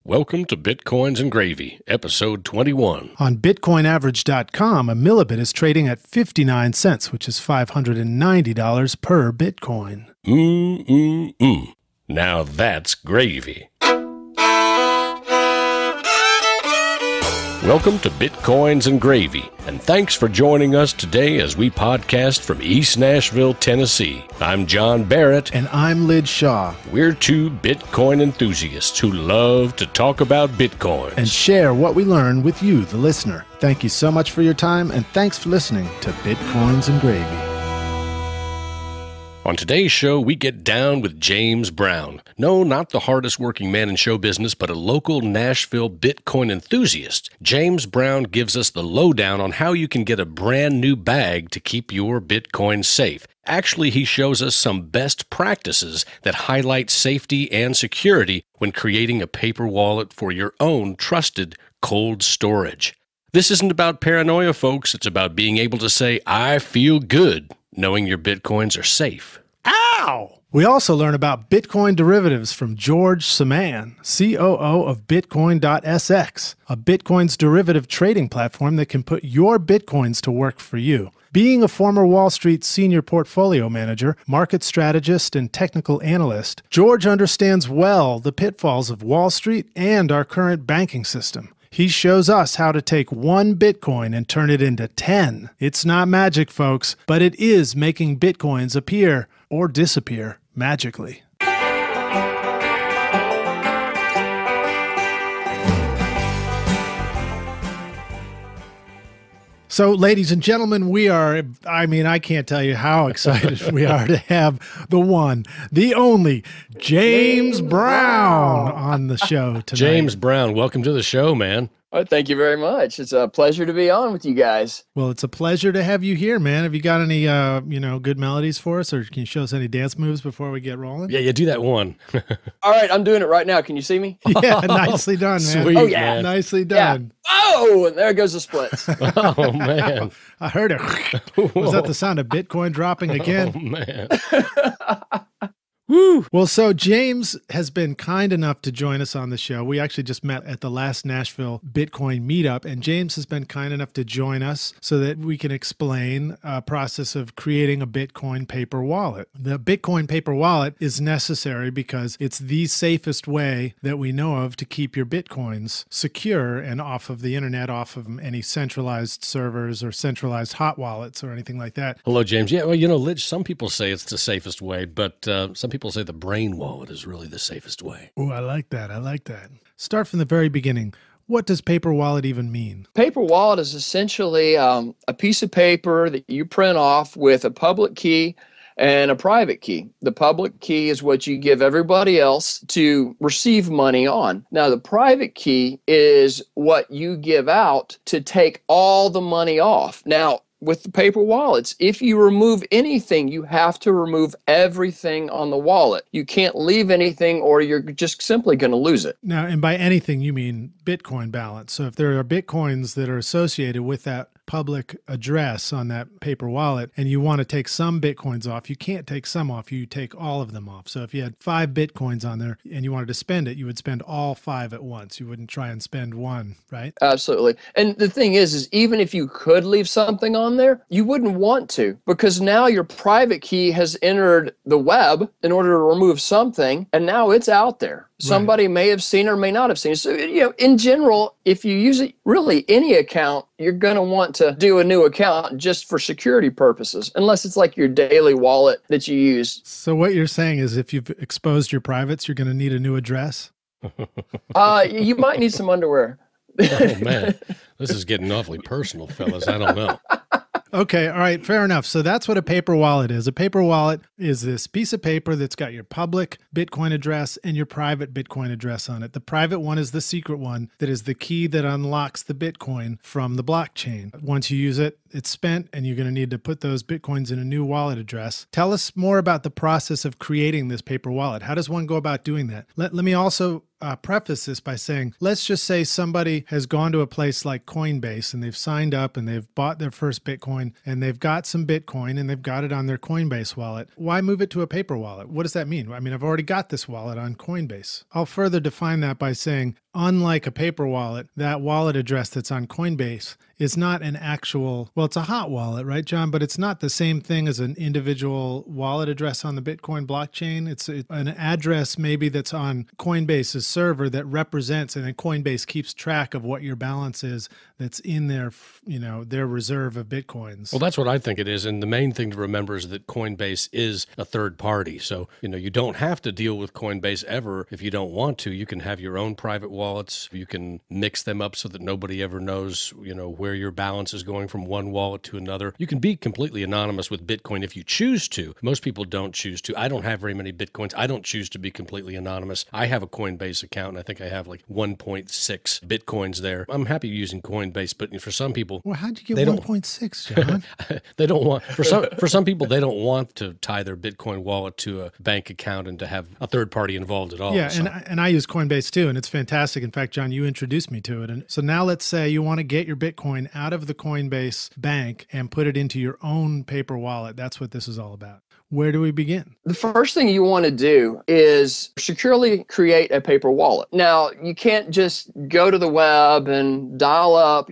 Welcome to Bitcoins and Gravy, episode 21. On BitcoinAverage.com, a millibit is trading at 59 cents, which is $590 per Bitcoin. Now that's gravy. Welcome to Bitcoins and Gravy, and thanks for joining us today as we podcast from East Nashville, Tennessee. I'm John Barrett. And I'm Lid Shaw. We're two Bitcoin enthusiasts who love to talk about Bitcoins. And share what we learn with you, the listener. Thank you so much for your time, and thanks for listening to Bitcoins and Gravy. On today's show, we get down with James Brown. No, not the hardest working man in show business, but a local Nashville Bitcoin enthusiast. James Brown gives us the lowdown on how you can get a brand new bag to keep your Bitcoin safe. Actually, he shows us some best practices that highlight safety and security when creating a paper wallet for your own trusted cold storage. This isn't about paranoia, folks. It's about being able to say, I feel good, knowing your Bitcoins are safe. Ow! We also learn about Bitcoin derivatives from George Saman, COO of Bitcoin.sx, a Bitcoin's derivative trading platform that can put your Bitcoins to work for you. Being a former Wall Street senior portfolio manager, market strategist, and technical analyst, George understands well the pitfalls of Wall Street and our current banking system. He shows us how to take one Bitcoin and turn it into 10. It's not magic, folks, but it is making Bitcoins appear or disappear magically. So, ladies and gentlemen, I can't tell you how excited we are to have the one, the only, James Brown on the show tonight. James Brown, welcome to the show, man. Oh, thank you very much. It's a pleasure to be on with you guys. Well, it's a pleasure to have you here, man. Have you got any, good melodies for us, or can you show us any dance moves before we get rolling? Yeah, do that one. All right, I'm doing it right now. Can you see me? Yeah, nicely done, man. Sweet, oh, yeah. man. Nicely done. Yeah. Oh, and there goes the splits. Oh, man. I heard it. Was that the sound of Bitcoin dropping again? Oh, man. Woo! Well, so James has been kind enough to join us on the show. We actually just met at the last Nashville Bitcoin meetup, and James has been kind enough to join us so that we can explain a process of creating a Bitcoin paper wallet. The Bitcoin paper wallet is necessary because it's the safest way that we know of to keep your Bitcoins secure and off of the internet, off of any centralized servers or centralized hot wallets or anything like that. Hello, James. Yeah, well, Lidge, some people say it's the safest way, but some people say the brain wallet is really the safest way. Oh, I like that. Start from the very beginning. What does paper wallet even mean? Paper wallet is essentially a piece of paper that you print off with a public key and a private key. The public key is what you give everybody else to receive money on. Now, the private key is what you give out to take all the money off. Now, with the paper wallets, if you remove anything, you have to remove everything on the wallet. You can't leave anything or you're just simply going to lose it. Now, and by anything, you mean Bitcoin balance. So if there are Bitcoins that are associated with that public address on that paper wallet and you want to take some Bitcoins off, you can't take some off, you take all of them off. So if you had 5 Bitcoins on there and you wanted to spend it, you would spend all 5 at once. You wouldn't try and spend one, right? Absolutely. And the thing is even if you could leave something on there, you wouldn't want to, because now your private key has entered the web in order to remove something, and now it's out there. Somebody may have seen or may not have seen it. So, in general, if you use it, really any account, you're going to want to do a new account just for security purposes, unless it's like your daily wallet that you use. So what you're saying is if you've exposed your privates, you're going to need a new address? You might need some underwear. Oh, man. This is getting awfully personal, fellas. I don't know. Okay, all right, fair enough. So that's what a paper wallet is. A paper wallet is this piece of paper that's got your public Bitcoin address and your private Bitcoin address on it. The private one is the secret one that is the key that unlocks the Bitcoin from the blockchain. Once you use it, it's spent and you're going to need to put those Bitcoins in a new wallet address. Tell us more about the process of creating this paper wallet. How does one go about doing that? Let me also preface this by saying, let's just say somebody has gone to a place like Coinbase and they've signed up and they've bought their first Bitcoin and they've got some Bitcoin and they've got it on their Coinbase wallet. Why move it to a paper wallet? What does that mean? I mean, I've already got this wallet on Coinbase. I'll further define that by saying, unlike a paper wallet, that wallet address that's on Coinbase is not an actual, well, it's a hot wallet, right, John? But it's not the same thing as an individual wallet address on the Bitcoin blockchain. It's an address maybe that's on Coinbase's server that represents, and then Coinbase keeps track of what your balance is that's in their, their reserve of Bitcoins. Well, that's what I think it is. And the main thing to remember is that Coinbase is a third party. So, you don't have to deal with Coinbase ever if you don't want to. You can have your own private wallets. You can mix them up so that nobody ever knows, where your balance is going from one wallet to another. You can be completely anonymous with Bitcoin if you choose to. Most people don't choose to. I don't have very many Bitcoins. I don't choose to be completely anonymous. I have a Coinbase account, and I think I have like 1.6 Bitcoins there. I'm happy using Coinbase, but for some people, well, how'd you get 1.6, John? They don't want, for some people, they don't want to tie their Bitcoin wallet to a bank account and to have a third party involved at all. Yeah, so. and I use Coinbase too, and it's fantastic. In fact, John, you introduced me to it. And so now let's say you want to get your Bitcoin out of the Coinbase bank and put it into your own paper wallet. That's what this is all about. Where do we begin? The first thing you want to do is securely create a paper wallet. Now, you can't just go to the web and dial up,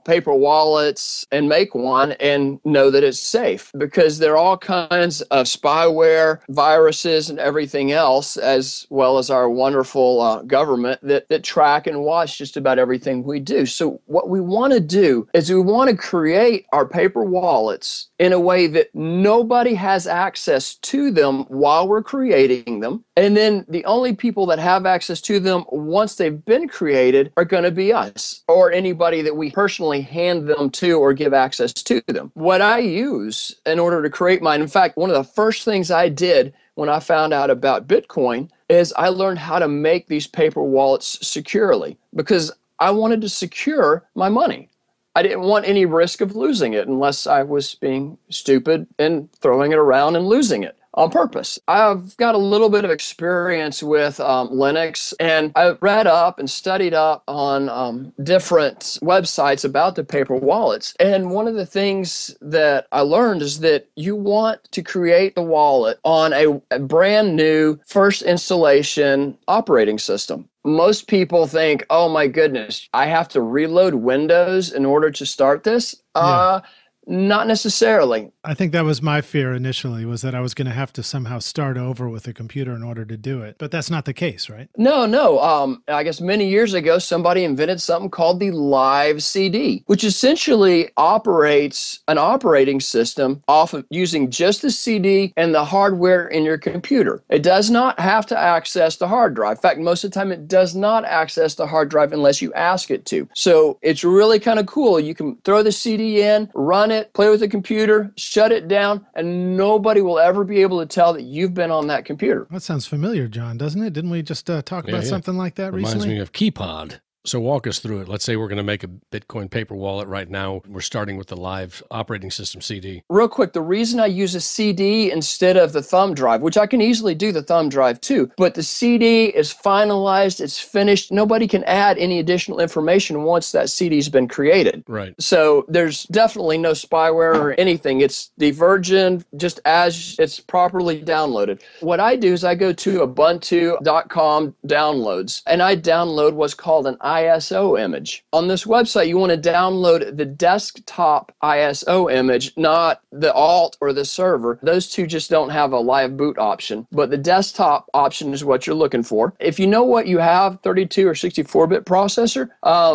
paper wallets and make one and know that it's safe, because there are all kinds of spyware, viruses, and everything else, as well as our wonderful government that track and watch just about everything we do. So what we want to do is we want to create our paper wallets in a way that nobody has access to them while we're creating them. And then the only people that have access to them once they've been created are going to be us or anybody that we personally hand them to or give access to them. What I use in order to create mine, in fact, one of the first things I did when I found out about Bitcoin is I learned how to make these paper wallets securely, because I wanted to secure my money. I didn't want any risk of losing it unless I was being stupid and throwing it around and losing it on purpose. I've got a little bit of experience with Linux, and I've read up and studied up on different websites about the paper wallets. And one of the things that I learned is that you want to create the wallet on a brand new first installation operating system. Most people think, oh my goodness, I have to reload Windows in order to start this. Not necessarily. I think that was my fear initially, was that I was going to have to somehow start over with a computer in order to do it. But that's not the case, right? No. I guess many years ago, somebody invented something called the Live CD, which essentially operates an operating system off of using just the CD and the hardware in your computer. It does not have to access the hard drive. In fact, most of the time, it does not access the hard drive unless you ask it to. So it's really kind of cool. You can throw the CD in, run it, play with the computer, shut it down, and nobody will ever be able to tell that you've been on that computer. That sounds familiar, John, doesn't it? Didn't we just talk about something like that recently? Reminds me of KeyPod. So walk us through it. Let's say we're going to make a Bitcoin paper wallet right now. We're starting with the Live operating system CD. Real quick, the reason I use a CD instead of the thumb drive, which I can easily do the thumb drive too, but the CD is finalized, it's finished. Nobody can add any additional information once that CD's been created. Right. So there's definitely no spyware or anything. It's the Virgin just as it's properly downloaded. What I do is I go to Ubuntu.com downloads, and I download what's called an ISO image. On this website, you want to download the desktop ISO image, not the alt or the server. Those two just don't have a live boot option, but the desktop option is what you're looking for. If you know what you have, 32 or 64-bit processor,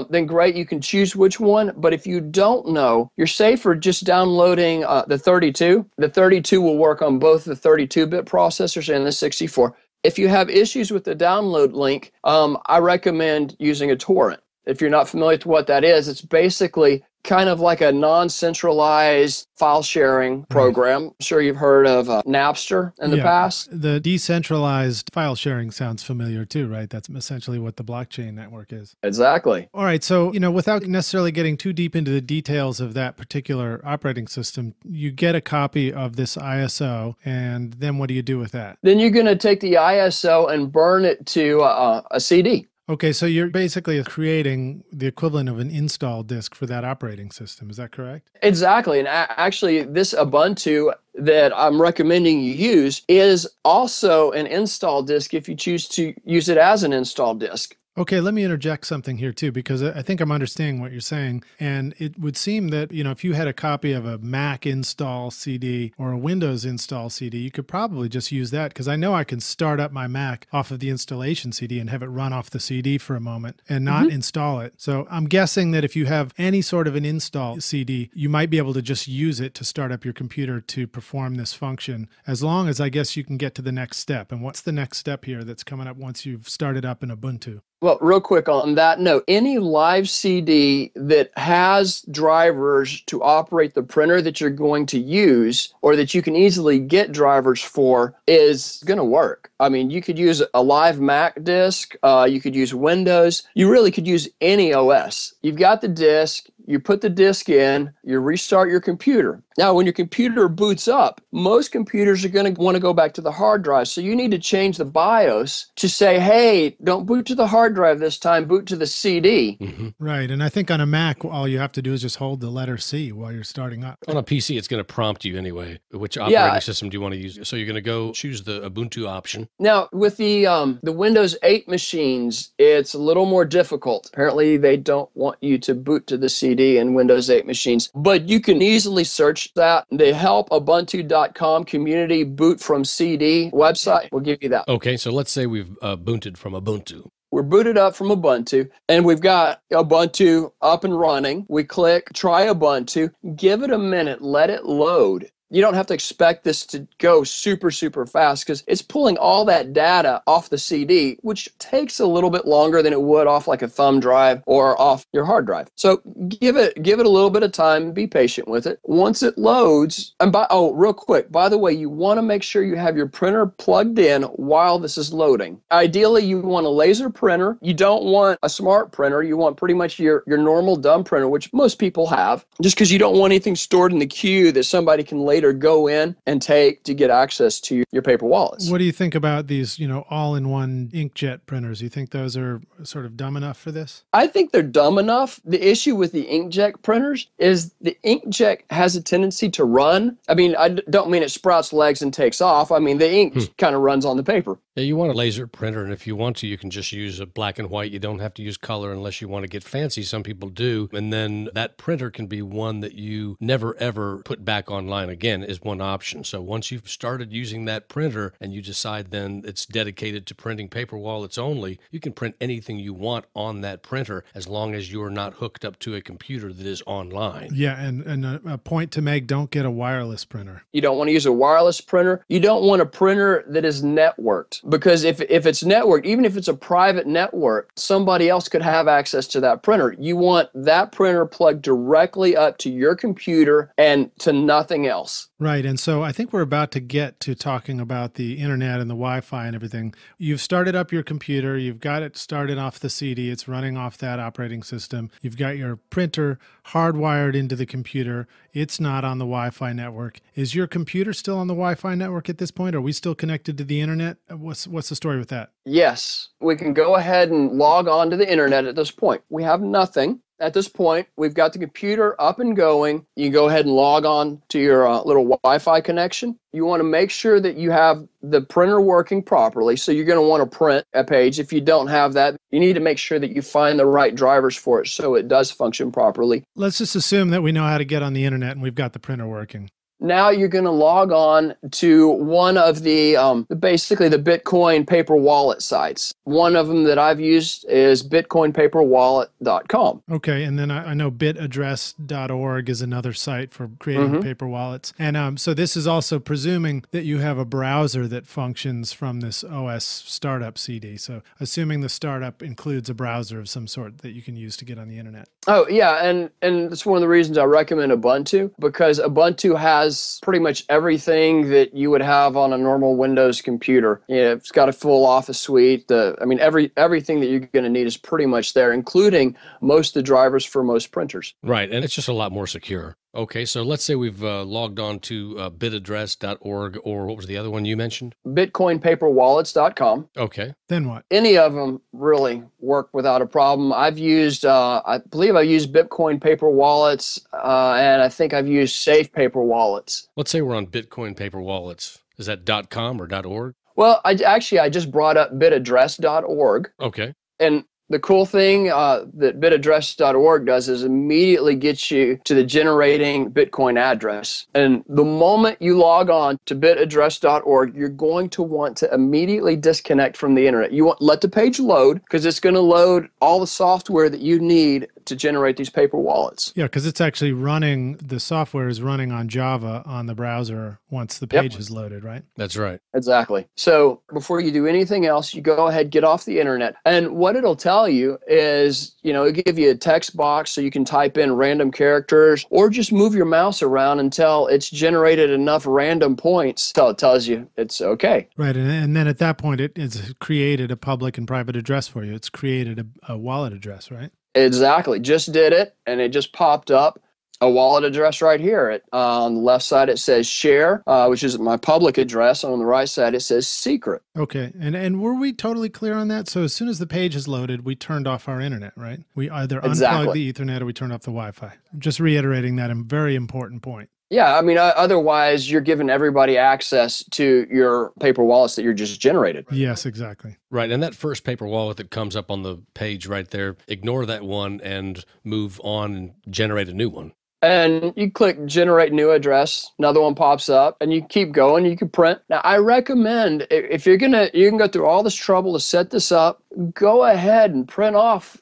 then great, you can choose which one. But if you don't know, you're safer just downloading the 32. The 32 will work on both the 32-bit processors and the 64. If you have issues with the download link, I recommend using a torrent. If you're not familiar with what that is, it's basically kind of like a non-centralized file sharing program. I'm sure you've heard of Napster in the past. The decentralized file sharing sounds familiar too, right? That's essentially what the blockchain network is. Exactly. All right. So, without necessarily getting too deep into the details of that particular operating system, you get a copy of this ISO, and then what do you do with that? Then you're going to take the ISO and burn it to a CD. Okay, so you're basically creating the equivalent of an install disk for that operating system. Is that correct? Exactly. And actually, this Ubuntu that I'm recommending you use is also an install disk if you choose to use it as an install disk. Okay, let me interject something here too, because I think I'm understanding what you're saying. And it would seem that, if you had a copy of a Mac install CD or a Windows install CD, you could probably just use that, because I know I can start up my Mac off of the installation CD and have it run off the CD for a moment and not install it. So I'm guessing that if you have any sort of an install CD, you might be able to just use it to start up your computer to perform this function, as long as I guess you can get to the next step. And what's the next step here that's coming up once you've started up in Ubuntu? Well, real quick on that note, any live CD that has drivers to operate the printer that you're going to use, or that you can easily get drivers for, is going to work. I mean, you could use a live Mac disk, you could use Windows, you really could use any OS. You've got the disk, you put the disk in, you restart your computer. Now, when your computer boots up, most computers are going to want to go back to the hard drive. So you need to change the BIOS to say, hey, don't boot to the hard drive this time, boot to the CD. Right. And I think on a Mac, all you have to do is just hold the letter C while you're starting up. On a PC, it's going to prompt you anyway. Which operating system do you want to use? So you're going to go choose the Ubuntu option. Now, with the Windows 8 machines, it's a little more difficult. Apparently, they don't want you to boot to the CD in Windows 8 machines. But you can easily search that. The helpubuntu.com community boot from CD website will give you that. Okay, so let's say we've booted from Ubuntu. We're booted up from Ubuntu, and we've got Ubuntu up and running. We click Try Ubuntu, give it a minute, let it load. You don't have to expect this to go super, super fast, because it's pulling all that data off the CD, which takes a little bit longer than it would off like a thumb drive or off your hard drive. So give it a little bit of time, be patient with it. Once it loads, and real quick, by the way, you want to make sure you have your printer plugged in while this is loading. Ideally, you want a laser printer. You don't want a smart printer. You want pretty much your normal dumb printer, which most people have, just because you don't want anything stored in the queue that somebody can later go in and take to get access to your paper wallets. What do you think about these, all-in-one inkjet printers? You think those are sort of dumb enough for this? I think they're dumb enough. The issue with the inkjet printers is the inkjet has a tendency to run. I mean, I don't mean it sprouts legs and takes off. I mean, the ink kind of runs on the paper. Yeah, you want a laser printer, and if you want to, you can just use a black and white. You don't have to use color unless you want to get fancy. Some people do. And then that printer can be one that you never, ever put back online again is one option. So once you've started using that printer and you decide then it's dedicated to printing paper wallets only, you can print anything you want on that printer as long as you're not hooked up to a computer that is online. Yeah, and a point to make, don't get a wireless printer. You don't want to use a wireless printer. You don't want a printer that is networked. Because if it's networked, even if it's a private network, somebody else could have access to that printer. You want that printer plugged directly up to your computer and to nothing else. Right. And so I think we're about to get to talking about the internet and the Wi-Fi and everything. You've started up your computer. You've got it started off the CD. It's running off that operating system. You've got your printer hardwired into the computer. It's not on the Wi-Fi network. Is your computer still on the Wi-Fi network at this point? Are we still connected to the internet? What's the story with that? Yes, we can go ahead and log on to the internet at this point. We have nothing. At this point, we've got the computer up and going. You go ahead and log on to your little Wi-Fi connection. You want to make sure that you have the printer working properly. So you're going to want to print a page. If you don't have that, you need to make sure that you find the right drivers for it so it does function properly. Let's just assume that we know how to get on the internet and we've got the printer working. Now you're going to log on to one of the basically the Bitcoin paper wallet sites. One of them that I've used is bitcoinpaperwallet.com. Okay, and then I know bitaddress.org is another site for creating paper wallets. And so this is also presuming that you have a browser that functions from this OS startup CD. So assuming the startup includes a browser of some sort that you can use to get on the internet. Oh, yeah, and that's one of the reasons I recommend Ubuntu, because Ubuntu has pretty much everything that you would have on a normal Windows computer. It's got a full Office suite. Everything that you're going to need is pretty much there, including most of the drivers for most printers. Right, and it's just a lot more secure. Okay, so let's say we've logged on to bitaddress.org, or what was the other one you mentioned? Bitcoinpaperwallets.com. Okay. Then what? Any of them really work without a problem. I've used, I believe I used Bitcoin Paper Wallets, and I think I've used Safe Paper Wallets. Let's say we're on Bitcoin Paper Wallets. Is that .com or .org? Well, I just brought up bitaddress.org. Okay. And the cool thing that bitaddress.org does is immediately gets you to the generating Bitcoin address. And the moment you log on to bitaddress.org, you're going to want to immediately disconnect from the internet. You want let the page load, because it's going to load all the software that you need to generate these paper wallets. Yeah, because it's actually running, the software is running on Java on the browser once the page is loaded, right? That's right. Exactly. So before you do anything else, you go ahead, get off the internet. And what it'll tell you is, it'll give you a text box so you can type in random characters, or just move your mouse around until it's generated enough random points till it tells you it's okay. Right. And then at that point, it's created a public and private address for you. It's created a wallet address, right? Exactly. Just did it, and it just popped up a wallet address right here. On the left side, it says share, which is my public address. And on the right side, it says secret. Okay. And were we totally clear on that? So as soon as the page is loaded, we turned off our internet, right? We either unplugged the Ethernet or we turned off the Wi-Fi. Just reiterating that very important point. Yeah, otherwise you're giving everybody access to your paper wallets that you're just generated. Yes, exactly. Right, and that first paper wallet that comes up on the page right there, ignore that one and move on and generate a new one. And you click generate new address, another one pops up, and you keep going, you can print. Now, I recommend, if you can go through all this trouble to set this up, go ahead and print off,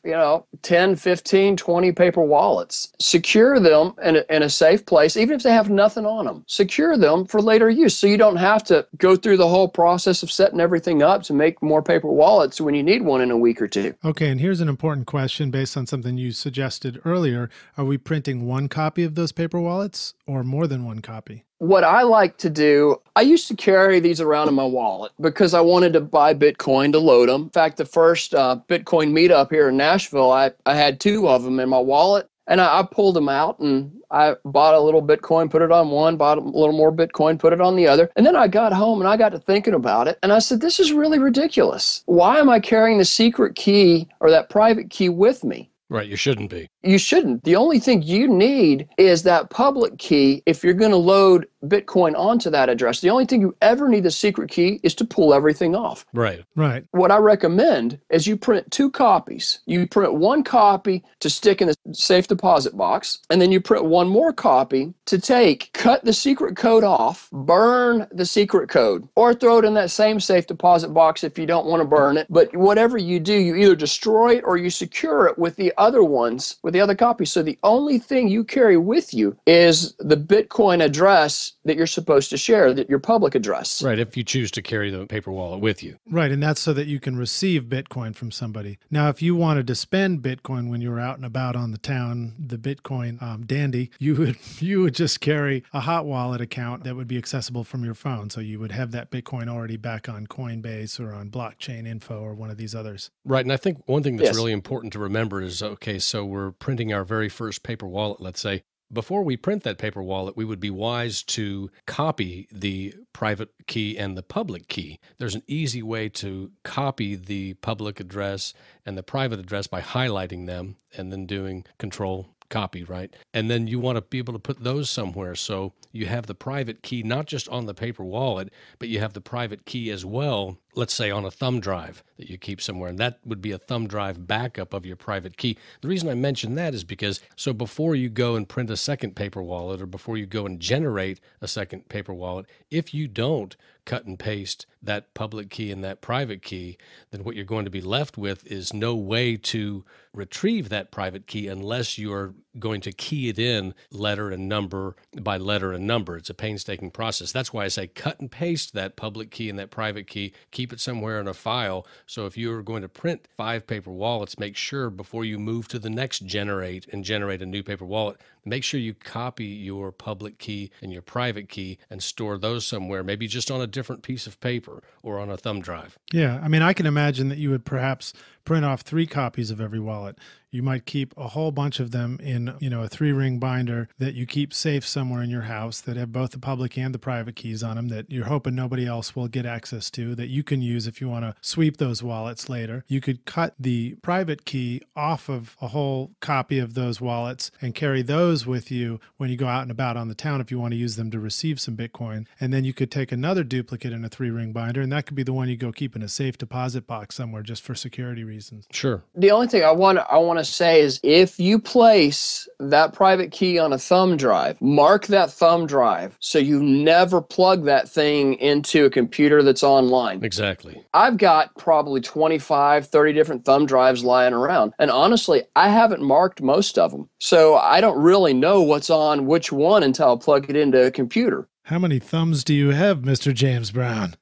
10, 15, 20 paper wallets. Secure them in a safe place, even if they have nothing on them. Secure them for later use, so you don't have to go through the whole process of setting everything up to make more paper wallets when you need one in a week or two. Okay, and here's an important question based on something you suggested earlier. Are we printing one copy of those paper wallets or more than one copy? What I like to do, I used to carry these around in my wallet because I wanted to buy Bitcoin to load them. In fact, the first Bitcoin meetup here in Nashville, I had 2 of them in my wallet, and I pulled them out and I bought a little Bitcoin, put it on one, bought a little more Bitcoin, put it on the other. And then I got home and I got to thinking about it. And I said, this is really ridiculous. Why am I carrying the secret key or that private key with me? Right, you shouldn't be. You shouldn't. The only thing you need is that public key if you're going to load Bitcoin onto that address. The only thing you ever need the secret key is to pull everything off. Right. Right. What I recommend is you print 2 copies. You print 1 copy to stick in the safe deposit box, and then you print 1 more copy to cut the secret code off, burn the secret code, or throw it in that same safe deposit box if you don't want to burn it. But whatever you do, you either destroy it or you secure it with the other ones, with the other copies. So the only thing you carry with you is the Bitcoin address that you're supposed to share, your public address. Right, if you choose to carry the paper wallet with you. Right, and that's so that you can receive Bitcoin from somebody. Now, if you wanted to spend Bitcoin when you were out and about on the town, the Bitcoin dandy, you would just carry a hot wallet account that would be accessible from your phone. So you would have that Bitcoin already back on Coinbase or on Blockchain Info or one of these others. Right, and I think one thing that's really important to remember is, okay, so we're printing our very first paper wallet, let's say. Before we print that paper wallet, we would be wise to copy the private key and the public key. There's an easy way to copy the public address and the private address by highlighting them and then doing Control copy, right? And then you want to be able to put those somewhere. So you have the private key, not just on the paper wallet, but you have the private key as well, let's say on a thumb drive that you keep somewhere. And that would be a thumb drive backup of your private key. The reason I mention that is because so before you go and print a second paper wallet, or before you go and generate a second paper wallet, if you don't cut and paste that public key and that private key, then what you're going to be left with is no way to retrieve that private key unless you're going to key it in letter and number by letter and number. It's a painstaking process. That's why I say cut and paste that public key and that private key, keep it somewhere in a file. So if you're going to print 5 paper wallets, make sure before you move to the next generate and generate a new paper wallet, make sure you copy your public key and your private key and store those somewhere, maybe just on a different piece of paper or on a thumb drive. Yeah, I mean, I can imagine that you would perhaps print off 3 copies of every wallet. You might keep a whole bunch of them in, a 3-ring binder that you keep safe somewhere in your house that have both the public and the private keys on them that you're hoping nobody else will get access to, that you can use if you want to sweep those wallets later. You could cut the private key off of a whole copy of those wallets and carry those with you when you go out and about on the town if you want to use them to receive some Bitcoin. And then you could take another duplicate in a 3-ring binder, and that could be the one you go keep in a safe deposit box somewhere just for security reasons. Sure. The only thing I want to say is if you place that private key on a thumb drive, mark that thumb drive so you never plug that thing into a computer that's online. Exactly. I've got probably 25, 30 different thumb drives lying around. And honestly, I haven't marked most of them. So I don't really know what's on which one until I plug it into a computer. How many thumbs do you have, Mr. James Brown?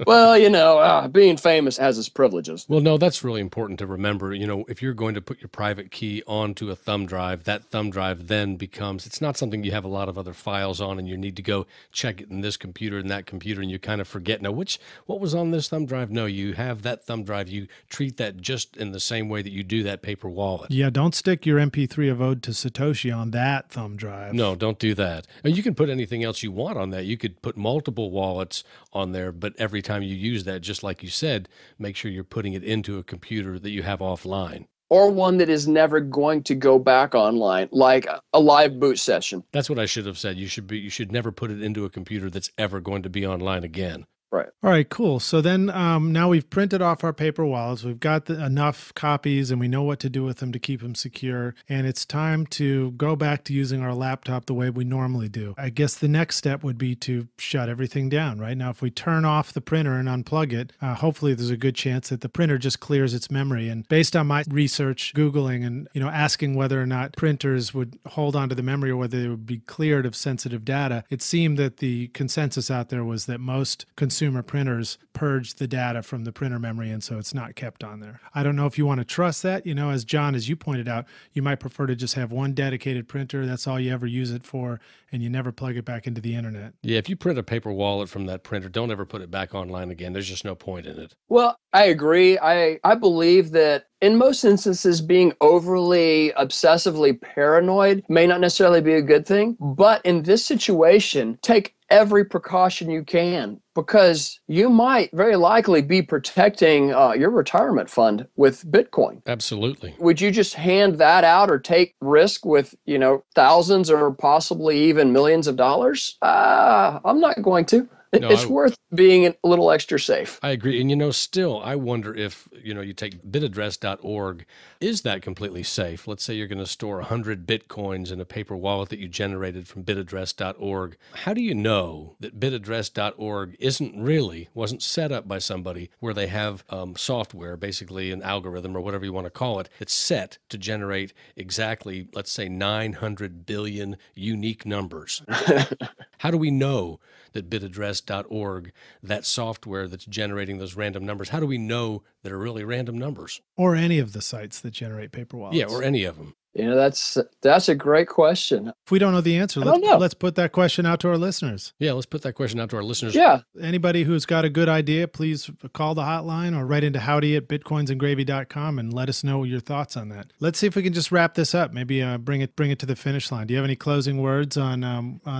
Well, being famous has its privileges. Well, no, that's really important to remember. If you're going to put your private key onto a thumb drive, that thumb drive then becomes, it's not something you have a lot of other files on and you need to go check it in this computer and that computer and you kind of forget, now, what was on this thumb drive? No, you have that thumb drive. You treat that just in the same way that you do that paper wallet. Yeah, don't stick your MP3 of Ode to Satoshi on that thumb drive. No, don't do that. And you can put anything else you want on that. You could put multiple wallets on there, but every time you use that, just like you said, make sure you're putting it into a computer that you have offline. Or one that is never going to go back online, like a live boot session. That's what I should have said. You should never put it into a computer that's ever going to be online again. Right. All right, cool. So then now we've printed off our paper wallets. We've got enough copies and we know what to do with them to keep them secure. And it's time to go back to using our laptop the way we normally do. I guess the next step would be to shut everything down, right? Now, if we turn off the printer and unplug it, hopefully there's a good chance that the printer just clears its memory. And based on my research, Googling and asking whether or not printers would hold onto the memory or whether they would be cleared of sensitive data, it seemed that the consensus out there was that most consumer printers purge the data from the printer memory, and so it's not kept on there. I don't know if you want to trust that. As John, as you pointed out, you might prefer to just have one dedicated printer. That's all you ever use it for, and you never plug it back into the internet. Yeah, if you print a paper wallet from that printer, don't ever put it back online again. There's just no point in it. Well, I agree. I believe that in most instances, being overly obsessively paranoid may not necessarily be a good thing. But in this situation, take every precaution you can, because you might very likely be protecting your retirement fund with Bitcoin. Absolutely. Would you just hand that out or take risk with, thousands or possibly even millions of dollars? I'm not going to. No, it's worth being a little extra safe. I agree. And, still, I wonder if, you take bitaddress.org, is that completely safe? Let's say you're going to store 100 Bitcoins in a paper wallet that you generated from bitaddress.org. How do you know that bitaddress.org wasn't set up by somebody where they have software, basically an algorithm or whatever you want to call it, it's set to generate exactly, let's say, 900 billion unique numbers? How do we know that bitaddress.org, that software that's generating those random numbers, how do we know that are really random numbers? Or any of the sites that generate paper wallets. Yeah, or any of them. That's a great question. If we don't know the answer, let's put that question out to our listeners. Yeah, let's put that question out to our listeners. Yeah. Anybody who's got a good idea, please call the hotline or write into howdy@bitcoinsandgravy.com and let us know your thoughts on that. Let's see if we can just wrap this up. Maybe bring it to the finish line. Do you have any closing words on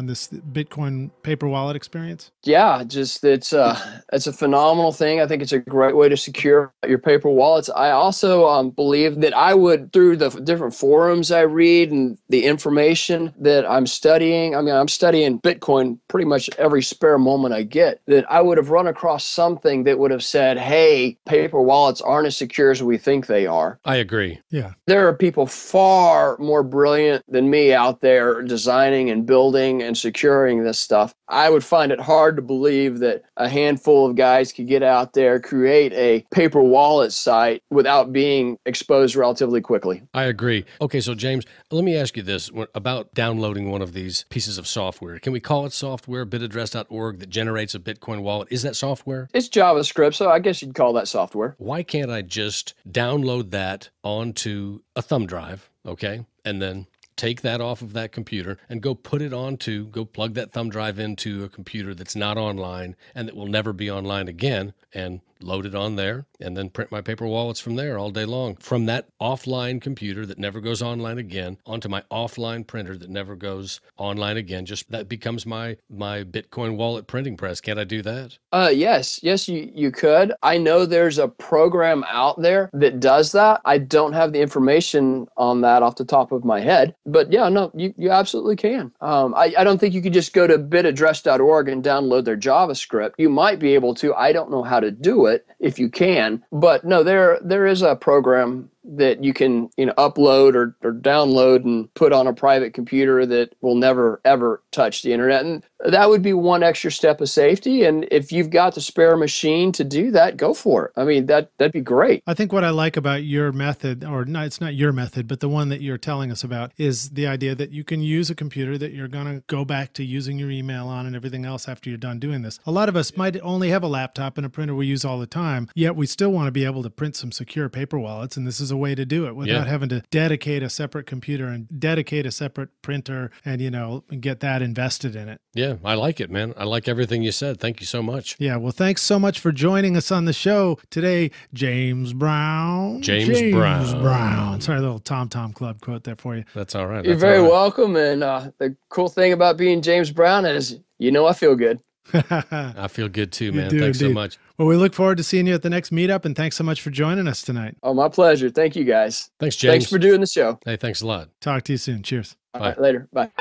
this Bitcoin paper wallet experience? Yeah, just it's a phenomenal thing. I think it's a great way to secure your paper wallets. I also believe that I would, through the different forums forums I read and the information that I'm studying, I mean, I'm studying Bitcoin pretty much every spare moment I get, that I would have run across something that would have said, hey, paper wallets aren't as secure as we think they are. I agree. Yeah. There are people far more brilliant than me out there designing and building and securing this stuff. I would find it hard to believe that a handful of guys could get out there, create a paper wallet site without being exposed relatively quickly. I agree. Okay, so James, let me ask you this about downloading one of these pieces of software. Can we call it software, bitaddress.org, that generates a Bitcoin wallet? Is that software? It's JavaScript, so I guess you'd call that software. Why can't I just download that onto a thumb drive, okay, and then take that off of that computer and go plug that thumb drive into a computer that's not online and that will never be online again, and load it on there, and then print my paper wallets from there all day long, from that offline computer that never goes online again onto my offline printer that never goes online again? Just that becomes my Bitcoin wallet printing press. Can't I do that? Yes, you could. I know there's a program out there that does that. I don't have the information on that off the top of my head, but yeah, no, you absolutely can. I don't think you could just go to bitaddress.org and download their JavaScript. You might be able to. I don't know how to do it if you can, but no, there is a program that you can upload or download and put on a private computer that will never ever touch the internet, and that would be one extra step of safety. And if you've got the spare machine to do that, go for it. I mean, that'd be great. I think what I like about your method, or no, it's not your method, but the one that you're telling us about, is the idea that you can use a computer that you're going to go back to using your email on and everything else after you're done doing this. A lot of us might only have a laptop and a printer we use all the time, yet we still want to be able to print some secure paper wallets, and this is a way to do it without having to dedicate a separate computer and dedicate a separate printer and, and get that invested in it. Yeah, I like it, man. I like everything you said. Thank you so much. Yeah, well, thanks so much for joining us on the show today, James Brown. James Brown. Sorry, a little Tom Tom Club quote there for you. That's all right. You're very welcome. And the cool thing about being James Brown is, I feel good. I feel good too, man. Thanks so much. Well, we look forward to seeing you at the next meetup, and thanks so much for joining us tonight. Oh, my pleasure. Thank you, guys. Thanks, James. Thanks for doing the show. Hey, thanks a lot. Talk to you soon. Cheers. All right, later. Bye.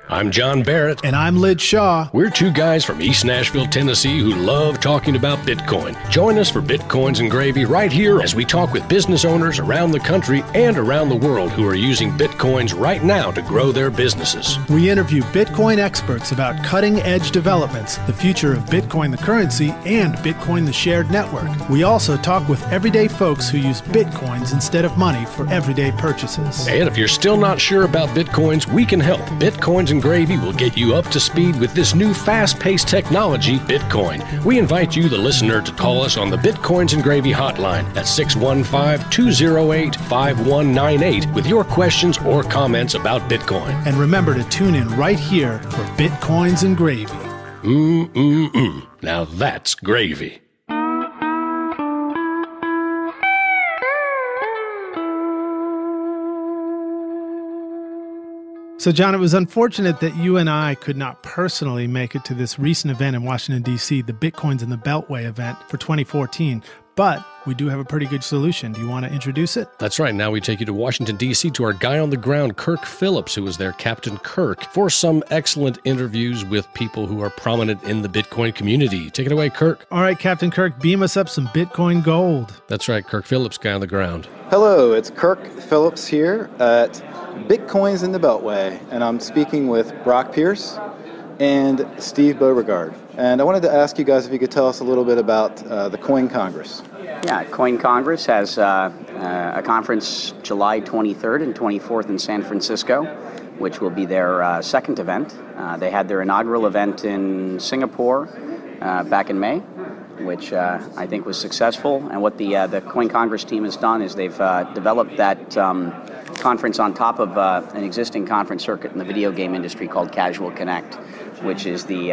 I'm John Barrett. And I'm Lyd Shaw. We're two guys from East Nashville, Tennessee who love talking about Bitcoin. Join us for Bitcoins and Gravy right here as we talk with business owners around the country and around the world who are using Bitcoins right now to grow their businesses. We interview Bitcoin experts about cutting-edge developments, the future of Bitcoin the currency, and Bitcoin the shared network. We also talk with everyday folks who use Bitcoins instead of money for everyday purchases. And if you're still not sure about Bitcoins, we can help. Bitcoins and Gravy will get you up to speed with this new fast-paced technology, Bitcoin. We invite you, the listener, to call us on the Bitcoins and Gravy hotline at 615-208-5198 with your questions or comments about Bitcoin. And remember to tune in right here for Bitcoins and Gravy. Now that's gravy. So, John, it was unfortunate that you and I could not personally make it to this recent event in Washington, D.C., the Bitcoins in the Beltway event for 2014, but we do have a pretty good solution. Do you want to introduce it? That's right. Now we take you to Washington, D.C., to our guy on the ground, Kirk Phillips, who was there, Captain Kirk, for some excellent interviews with people who are prominent in the Bitcoin community. Take it away, Kirk. All right, Captain Kirk, beam us up some Bitcoin gold. That's right, Kirk Phillips, guy on the ground. Hello, it's Kirk Phillips here at Bitcoins in the Beltway, and I'm speaking with Brock Pierce and Steve Beauregard. And I wanted to ask you guys if you could tell us a little bit about the Coin Congress. Yeah, Coin Congress has a conference July 23rd and 24th in San Francisco, which will be their second event. They had their inaugural event in Singapore back in May, which I think was successful. And what the Coin Congress team has done is they've developed that conference on top of an existing conference circuit in the video game industry called Casual Connect, which is the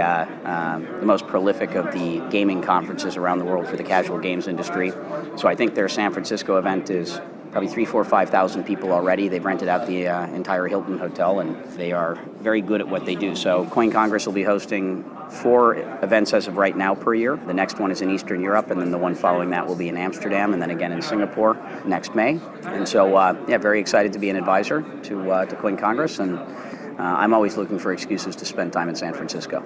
most prolific of the gaming conferences around the world for the casual games industry. So I think their San Francisco event is probably 3, 4, 5,000 people already. They've rented out the entire Hilton Hotel, and they are very good at what they do. So Coin Congress will be hosting 4 events as of right now per year. The next one is in Eastern Europe, and then the one following that will be in Amsterdam, and then again in Singapore next May. And so, very excited to be an advisor to Coin Congress, and I'm always looking for excuses to spend time in San Francisco.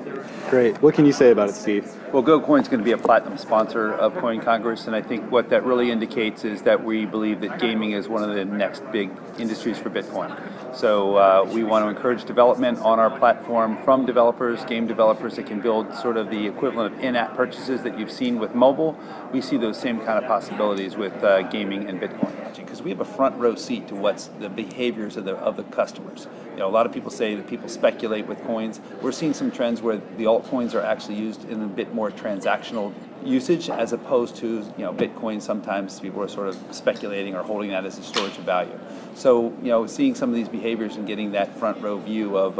Great. What can you say about it, Steve? Well, GoCoin is going to be a platinum sponsor of Coin Congress, and I think what that really indicates is that we believe that gaming is one of the next big industries for Bitcoin. So we want to encourage development on our platform from developers, game developers that can build sort of the equivalent of in-app purchases that you've seen with mobile. We see those same kind of possibilities with gaming and Bitcoin, because we have a front row seat to what's the behaviors of the customers. You know, a lot of people say that people speculate with coins. We're seeing some trends where the altcoins are actually used in a bit more transactional usage, as opposed to, Bitcoin. Sometimes people are sort of speculating or holding that as a storage of value. So, seeing some of these behaviors and getting that front row view of,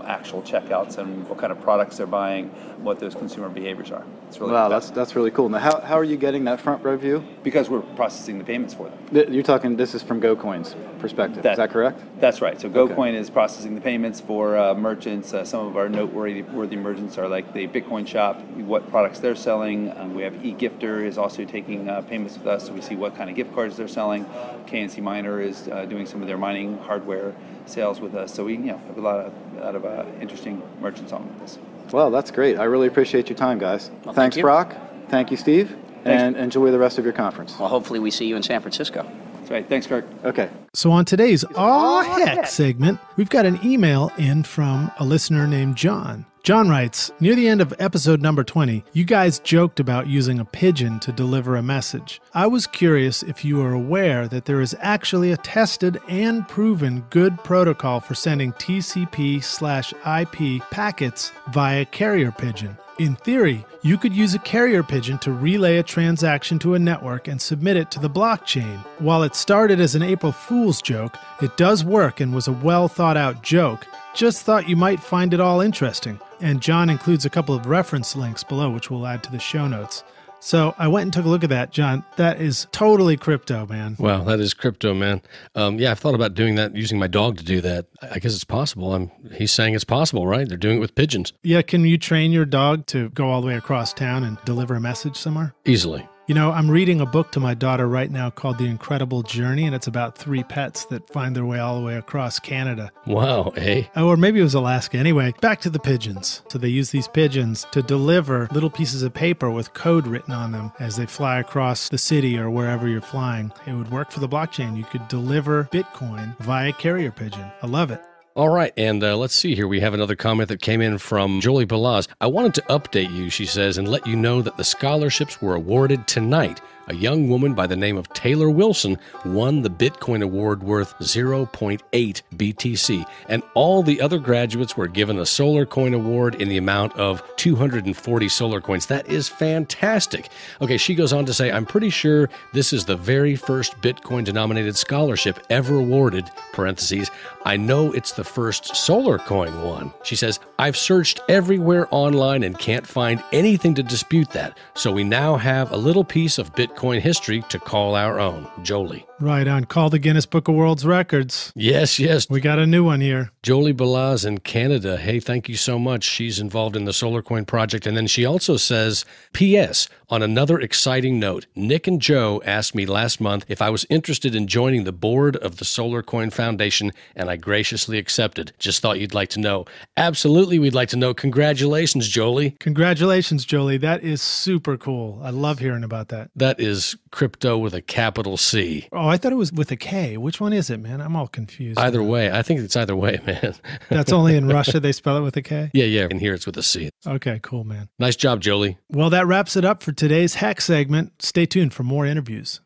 actual checkouts and what kind of products they're buying, what those consumer behaviors are. It's really wow, that's really cool. Now, how are you getting that front row view? Because we're processing the payments for them. You're talking, this is from GoCoin's perspective, is that correct? That's right. So GoCoin is processing the payments for merchants. Some of our noteworthy merchants are like the Bitcoin Shop, what products they're selling. We have eGifter is also taking payments with us, so we see what kind of gift cards they're selling. KNC Miner is doing some of their mining hardware sales with us. So we have a lot of interesting merchants on with this. Well, that's great. I really appreciate your time, guys. Well, Thanks, thank you. Brock. Thank you, Steve. Thanks. And enjoy the rest of your conference. Well, hopefully we see you in San Francisco. That's right. Thanks, Kirk. Okay. So on today's Aw Heck segment, we've got an email in from a listener named John. John writes, near the end of episode number 20, you guys joked about using a pigeon to deliver a message. I was curious if you are aware that there is actually a tested and proven good protocol for sending TCP/IP packets via carrier pigeon. In theory, you could use a carrier pigeon to relay a transaction to a network and submit it to the blockchain. While it started as an April Fool's joke, it does work and was a well thought out joke. Just thought you might find it all interesting. And John includes a couple of reference links below, which we'll add to the show notes. So I went and took a look at that, John. That is totally crypto, man. Wow, that is crypto, man. I've thought about doing that, using my dog to do that. I guess it's possible. He's saying it's possible, right? They're doing it with pigeons. Yeah, can you train your dog to go all the way across town and deliver a message somewhere? Easily. I'm reading a book to my daughter right now called The Incredible Journey, and it's about 3 pets that find their way all the way across Canada. Wow, eh? Or maybe it was Alaska. Anyway, back to the pigeons. So they use these pigeons to deliver little pieces of paper with code written on them as they fly across the city or wherever you're flying. It would work for the blockchain. You could deliver Bitcoin via carrier pigeon. I love it. All right, and let's see here. We have another comment that came in from Jolie Balaz. I wanted to update you, she says, and let you know that the scholarships were awarded tonight. A young woman by the name of Taylor Wilson won the Bitcoin award worth 0.8 BTC, and all the other graduates were given a Solar Coin award in the amount of 240 Solar Coins. That is fantastic. Okay, she goes on to say, I'm pretty sure this is the very first Bitcoin-denominated scholarship ever awarded, parentheses. I know it's the first Solar Coin one. She says, I've searched everywhere online and can't find anything to dispute that, so we now have a little piece of Bitcoin history to call our own. Jolie. Right on. Call the Guinness Book of World Records. Yes. We got a new one here. Jolie Balaz in Canada. Hey, thank you so much. She's involved in the Solar Coin project. And then she also says, P.S. On another exciting note, Nick and Joe asked me last month if I was interested in joining the board of the Solar Coin Foundation, and I graciously accepted. Just thought you'd like to know. Absolutely, we'd like to know. Congratulations, Jolie. Congratulations, Jolie. That is super cool. I love hearing about that. That is crypto with a capital C. Oh, I thought it was with a K. Which one is it, man? I'm all confused. Either way. I think it's either way, man. That's only in Russia they spell it with a K? Yeah. And here it's with a C. Okay, cool, man. Nice job, Jolie. Well, that wraps it up for today's Hack segment. Stay tuned for more interviews.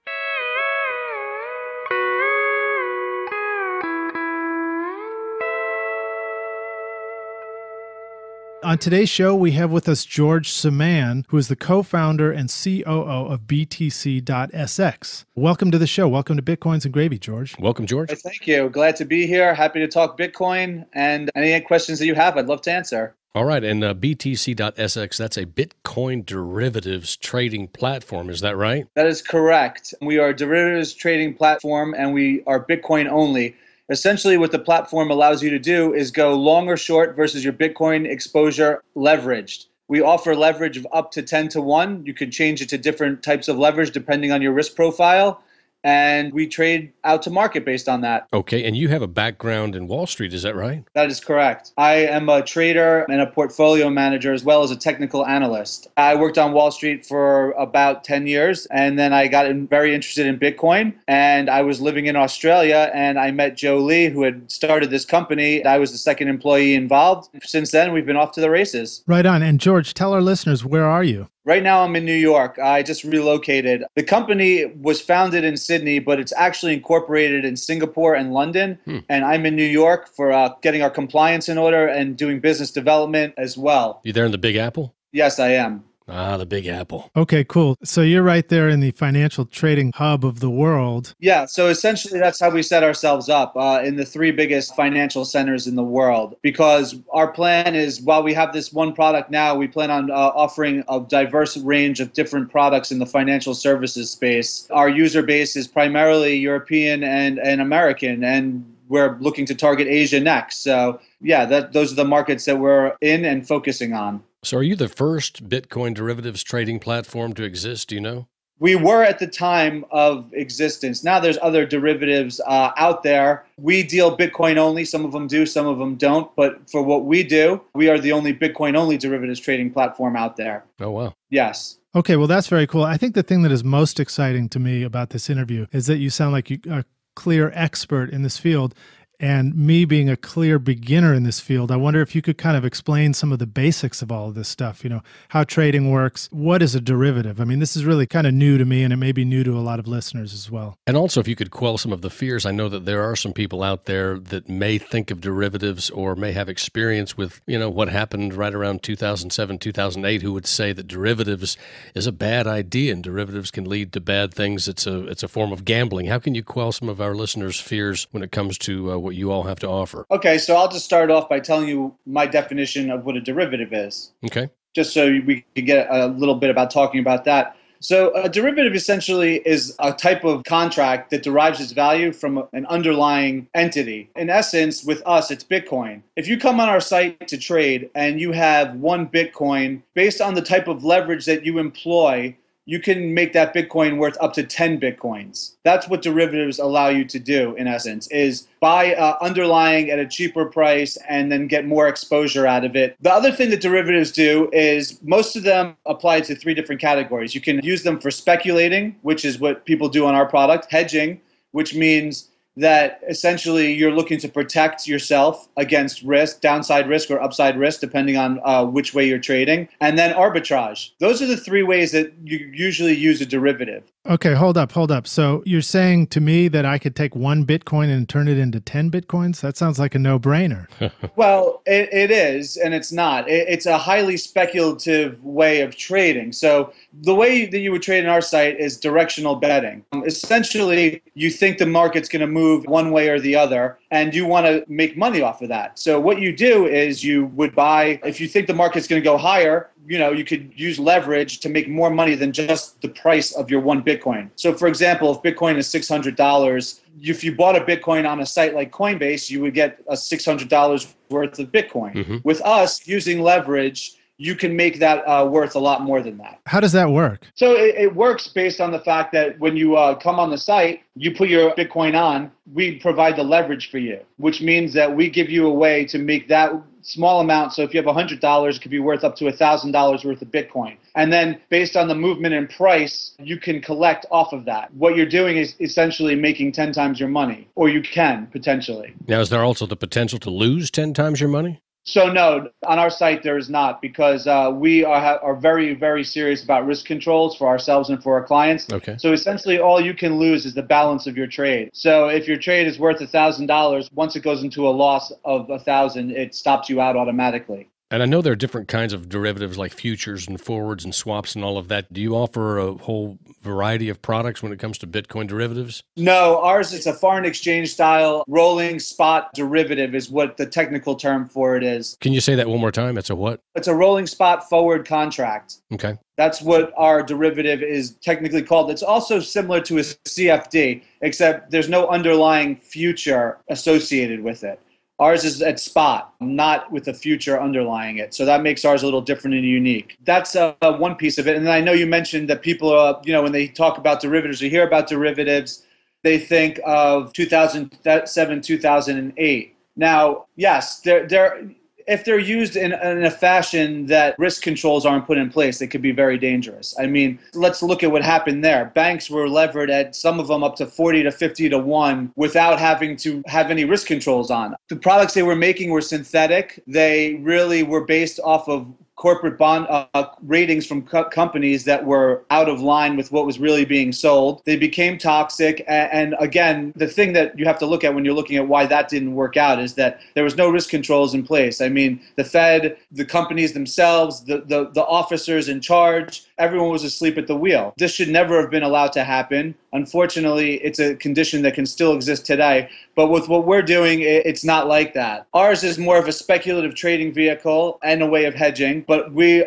On today's show, we have with us George Saman, who is the co-founder and COO of BTC.SX. Welcome to the show. Welcome to Bitcoins and Gravy, George. Welcome, George. Thank you. Glad to be here. Happy to talk Bitcoin. And any questions that you have, I'd love to answer. All right, and BTC.SX, that's a Bitcoin derivatives trading platform. Is that right? That is correct. We are a derivatives trading platform, and we are Bitcoin only. Essentially, what the platform allows you to do is go long or short versus your Bitcoin exposure leveraged. We offer leverage of up to 10 to 1. You can change it to different types of leverage depending on your risk profile. And we trade out to market based on that. Okay, and you have a background in Wall Street, is that right? That is correct. I am a trader and a portfolio manager as well as a technical analyst. I worked on Wall Street for about 10 years, and then I got very interested in Bitcoin. And I was living in Australia, and I met Joe Lee, who had started this company. I was the second employee involved. Since then, we've been off to the races. Right on. And George, tell our listeners, where are you? Right now, I'm in New York. I just relocated. The company was founded in Sydney, but it's actually incorporated in Singapore and London. And I'm in New York for getting our compliance in order and doing business development as well. You there in the Big Apple? Yes, I am. Ah, the Big Apple. Okay, cool. So you're right there in the financial trading hub of the world. Yeah, so essentially that's how we set ourselves up in the three biggest financial centers in the world. Because our plan is, while we have this one product now, we plan on offering a diverse range of different products in the financial services space. Our user base is primarily European and American, and we're looking to target Asia next. So yeah, those are the markets that we're in and focusing on. So are you the first Bitcoin derivatives trading platform to exist, do you know? We were at the time of existence. Now there's other derivatives out there. We deal Bitcoin only. Some of them do, some of them don't. But for what we do, we are the only Bitcoin only derivatives trading platform out there. Oh, wow. Yes. Okay, well, that's very cool. I think the thing that is most exciting to me about this interview is that you sound like you're a clear expert in this field. And me being a clear beginner in this field, I wonder if you could kind of explain some of the basics of all of this stuff, how trading works. What is a derivative? I mean, this is really kind of new to me, and it may be new to a lot of listeners as well. And also, if you could quell some of the fears, I know that there are some people out there that may think of derivatives or may have experience with, what happened right around 2007, 2008, who would say that derivatives is a bad idea and derivatives can lead to bad things. It's a form of gambling. How can you quell some of our listeners' fears when it comes to what you all have to offer? Okay, so I'll just start off by telling you my definition of what a derivative is. Okay. Just so we can get a little bit about talking about that. So a derivative essentially is a type of contract that derives its value from an underlying entity. In essence, with us, it's Bitcoin. If you come on our site to trade and you have one Bitcoin, based on the type of leverage that you employ, you can make that Bitcoin worth up to 10 Bitcoins. That's what derivatives allow you to do, in essence, is buy underlying at a cheaper price and then get more exposure out of it. The other thing that derivatives do is most of them apply to three different categories. You can use them for speculating, which is what people do on our product, hedging, which means that essentially you're looking to protect yourself against risk, downside risk or upside risk, depending on which way you're trading. And then arbitrage. Those are the three ways that you usually use a derivative. Okay, hold up. So you're saying to me that I could take one Bitcoin and turn it into 10 Bitcoins? That sounds like a no-brainer. Well, it is, and it's not. It's a highly speculative way of trading. So the way that you would trade on our site is directional betting. Essentially, you think the market's going to move one way or the other, and you want to make money off of that. So what you do is you would buy, if you think the market's going to go higher, you could use leverage to make more money than just the price of your one Bitcoin. So for example, if Bitcoin is $600, if you bought a Bitcoin on a site like Coinbase, you would get a $600 worth of Bitcoin. Mm-hmm. With us, using leverage, you can make that worth a lot more than that. How does that work? So it works based on the fact that when you come on the site, you put your Bitcoin on, we provide the leverage for you, which means that we give you a way to make that small amount. So if you have $100, it could be worth up to $1,000 worth of Bitcoin. And then based on the movement in price, you can collect off of that. What you're doing is essentially making 10 times your money, or you can potentially. Now, is there also the potential to lose 10 times your money? So no, on our site there is not, because we are very, very serious about risk controls for ourselves and for our clients. Okay. So essentially all you can lose is the balance of your trade. So if your trade is worth $1,000, once it goes into a loss of $1,000, it stops you out automatically. And I know there are different kinds of derivatives like futures and forwards and swaps and all of that. Do you offer a whole variety of products when it comes to Bitcoin derivatives? No, ours is a foreign exchange style rolling spot derivative is what the technical term for it is. Can you say that one more time? It's a what? It's a rolling spot forward contract. Okay. That's what our derivative is technically called. It's also similar to a CFD, except there's no underlying future associated with it. Ours is at spot, not with a future underlying it. So that makes ours a little different and unique. That's one piece of it. And then I know you mentioned that people, when they talk about derivatives or hear about derivatives, they think of 2007, 2008. Now, yes, if they're used in a fashion that risk controls aren't put in place, they could be very dangerous. I mean, let's look at what happened there. Banks were levered at some of them up to 40 to 50 to 1 without having to have any risk controls on. The products they were making were synthetic. They really were based off of corporate bond ratings from companies that were out of line with what was really being sold. They became toxic. And again, the thing that you have to look at when you're looking at why that didn't work out is that there was no risk controls in place. I mean, the Fed, the companies themselves, the officers in charge, everyone was asleep at the wheel. This should never have been allowed to happen. Unfortunately, it's a condition that can still exist today. But with what we're doing, it's not like that. Ours is more of a speculative trading vehicle and a way of hedging, but we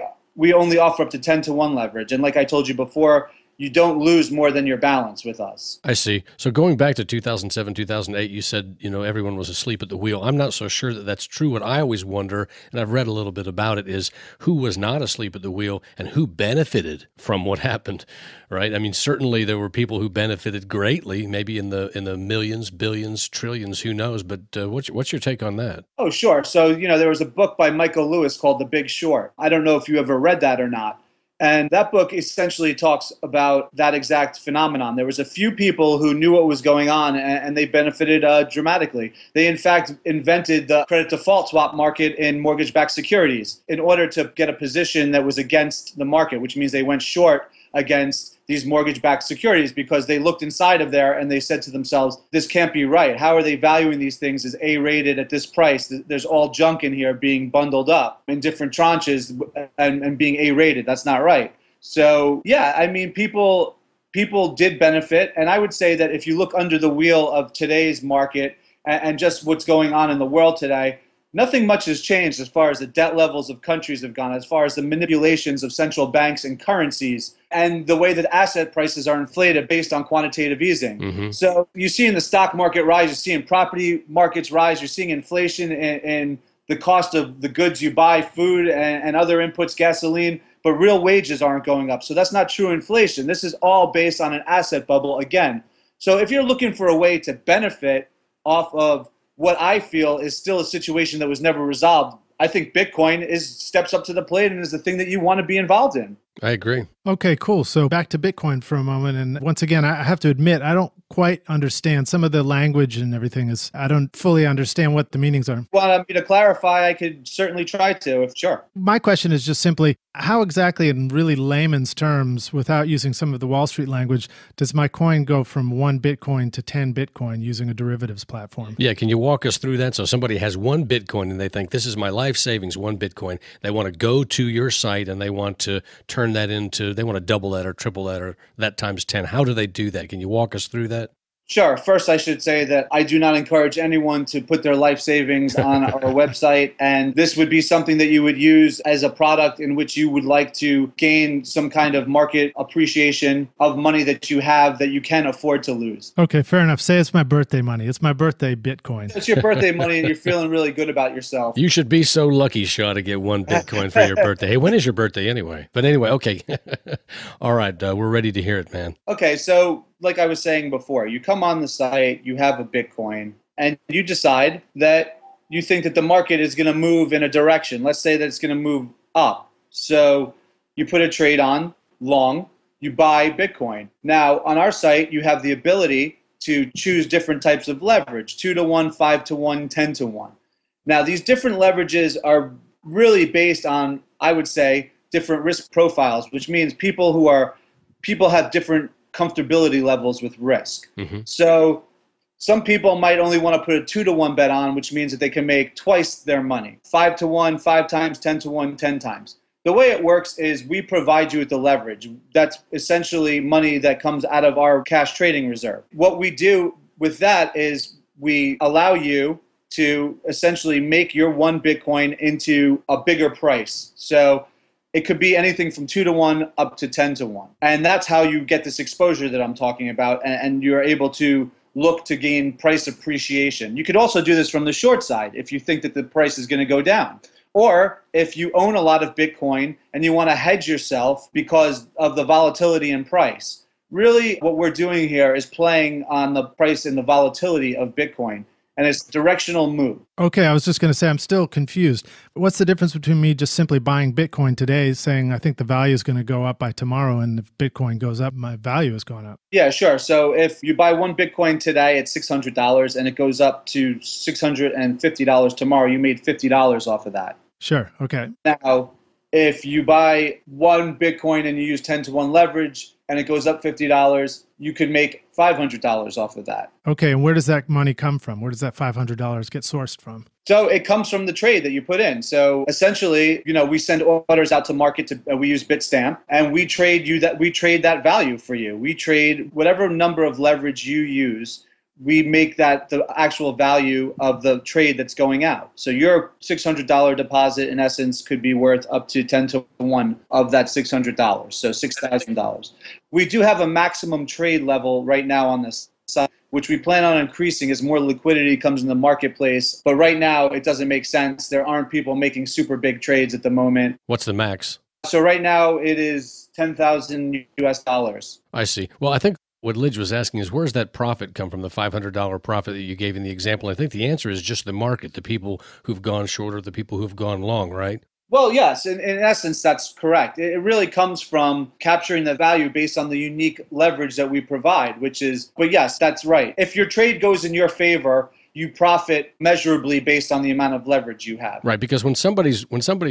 only offer up to 10 to 1 leverage. And like I told you before, you don't lose more than your balance with us. I see. So going back to 2007, 2008, you said, everyone was asleep at the wheel. I'm not so sure that that's true. What I always wonder, and I've read a little bit about it, is who was not asleep at the wheel and who benefited from what happened, right? I mean, certainly there were people who benefited greatly, maybe in the millions, billions, trillions, who knows? But what's your take on that? Oh, sure. So, there was a book by Michael Lewis called The Big Short. I don't know if you ever read that or not. And that book essentially talks about that exact phenomenon. There was a few people who knew what was going on, and they benefited dramatically. They, in fact, invented the credit default swap market in mortgage-backed securities in order to get a position that was against the market, which means they went short against these mortgage-backed securities because they looked inside of there and they said to themselves, this can't be right. How are they valuing these things as A-rated at this price? There's all junk in here being bundled up in different tranches and being A-rated. That's not right. So, yeah, I mean, people did benefit. And I would say that if you look under the wheel of today's market and just what's going on in the world today, nothing much has changed as far as the debt levels of countries have gone, as far as the manipulations of central banks and currencies, and the way that asset prices are inflated based on quantitative easing. Mm-hmm. So you see in the stock market rise, you see in property markets rise, you're seeing inflation in the cost of the goods you buy, food and other inputs, gasoline, but real wages aren't going up. So that's not true inflation. This is all based on an asset bubble again. So if you're looking for a way to benefit off of what I feel is still a situation that was never resolved, I think Bitcoin steps up to the plate and is the thing that you want to be involved in. I agree. Okay, cool. So back to Bitcoin for a moment. And once again, I have to admit, I don't quite understand some of the language and everything. I don't fully understand what the meanings are. Want me to clarify? I could certainly try to, sure. My question is just simply, how exactly, in really layman's terms, without using some of the Wall Street language, does my coin go from 1 Bitcoin to 10 Bitcoin using a derivatives platform? Yeah, can you walk us through that? So somebody has 1 Bitcoin and they think, this is my life savings, 1 Bitcoin. They want to go to your site and they want to turn that into, they want to double that or triple that or that times 10. How do they do that? Can you walk us through that? Sure. First, I should say that I do not encourage anyone to put their life savings on our website. And this would be something that you would use as a product in which you would like to gain some kind of market appreciation of money that you have that you can afford to lose. Okay, fair enough. Say it's my birthday money. It's my birthday Bitcoin. It's your birthday money and you're feeling really good about yourself. You should be so lucky, Shaw, to get 1 Bitcoin for your birthday. Hey, when is your birthday anyway? But anyway, okay. All right. We're ready to hear it, man. Okay, so like I was saying before, you come on the site, you have a Bitcoin, and you decide that you think that the market is going to move in a direction. Let's say that it's going to move up. So you put a trade on, long, you buy Bitcoin. Now, on our site, you have the ability to choose different types of leverage, 2 to 1, 5 to 1, 10 to 1. Now, these different leverages are really based on, I would say, different risk profiles, which means people have different comfortability levels with risk. Mm-hmm. So Some people might only want to put a 2-to-1 bet on, which means that they can make twice their money. 5-to-1, 5 times, 10-to-1, 10 times. The way it works is we provide you with the leverage. That's essentially money that comes out of our cash trading reserve. What we do with that is we allow you to essentially make your one Bitcoin into a bigger price. So it could be anything from 2-to-1 up to 10-to-1. And that's how you get this exposure that I'm talking about, and you're able to look to gain price appreciation. You could also do this from the short side if you think that the price is going to go down. Or if you own a lot of Bitcoin and you want to hedge yourself because of the volatility in price. Really, what we're doing here is playing on the price and the volatility of Bitcoin. And it's directional move. Okay, I was just going to say, I'm still confused. What's the difference between me just simply buying Bitcoin today, saying I think the value is going to go up by tomorrow, and if Bitcoin goes up, my value is going up? Yeah, sure. So if you buy one Bitcoin today at $600 and it goes up to $650 tomorrow, you made $50 off of that. Sure, okay. Now, if you buy one Bitcoin and you use 10-to-1 leverage and it goes up $50, you could make $500 off of that. Okay, and where does that money come from? Where does that $500 get sourced from? So it comes from the trade that you put in. So essentially, we send orders out to market. We use Bitstamp, and we trade that value for you. We trade whatever number of leverage you use. We make that the actual value of the trade that's going out. So your $600 deposit, in essence, could be worth up to 10-to-1 of that $600, so $6,000. We do have a maximum trade level right now on this site, which we plan on increasing as more liquidity comes in the marketplace. But right now, it doesn't make sense. There aren't people making super big trades at the moment. What's the max? So right now, it is $10,000 US. I see. Well, I think what Lidge was asking is, where's that profit come from, the $500 profit that you gave in the example? I think the answer is just the market, the people who've gone short or the people who've gone long, right? Well, yes, in essence, that's correct. It really comes from capturing the value based on the unique leverage that we provide, but yes, that's right. If your trade goes in your favor, you profit measurably based on the amount of leverage you have. Right, because when somebody's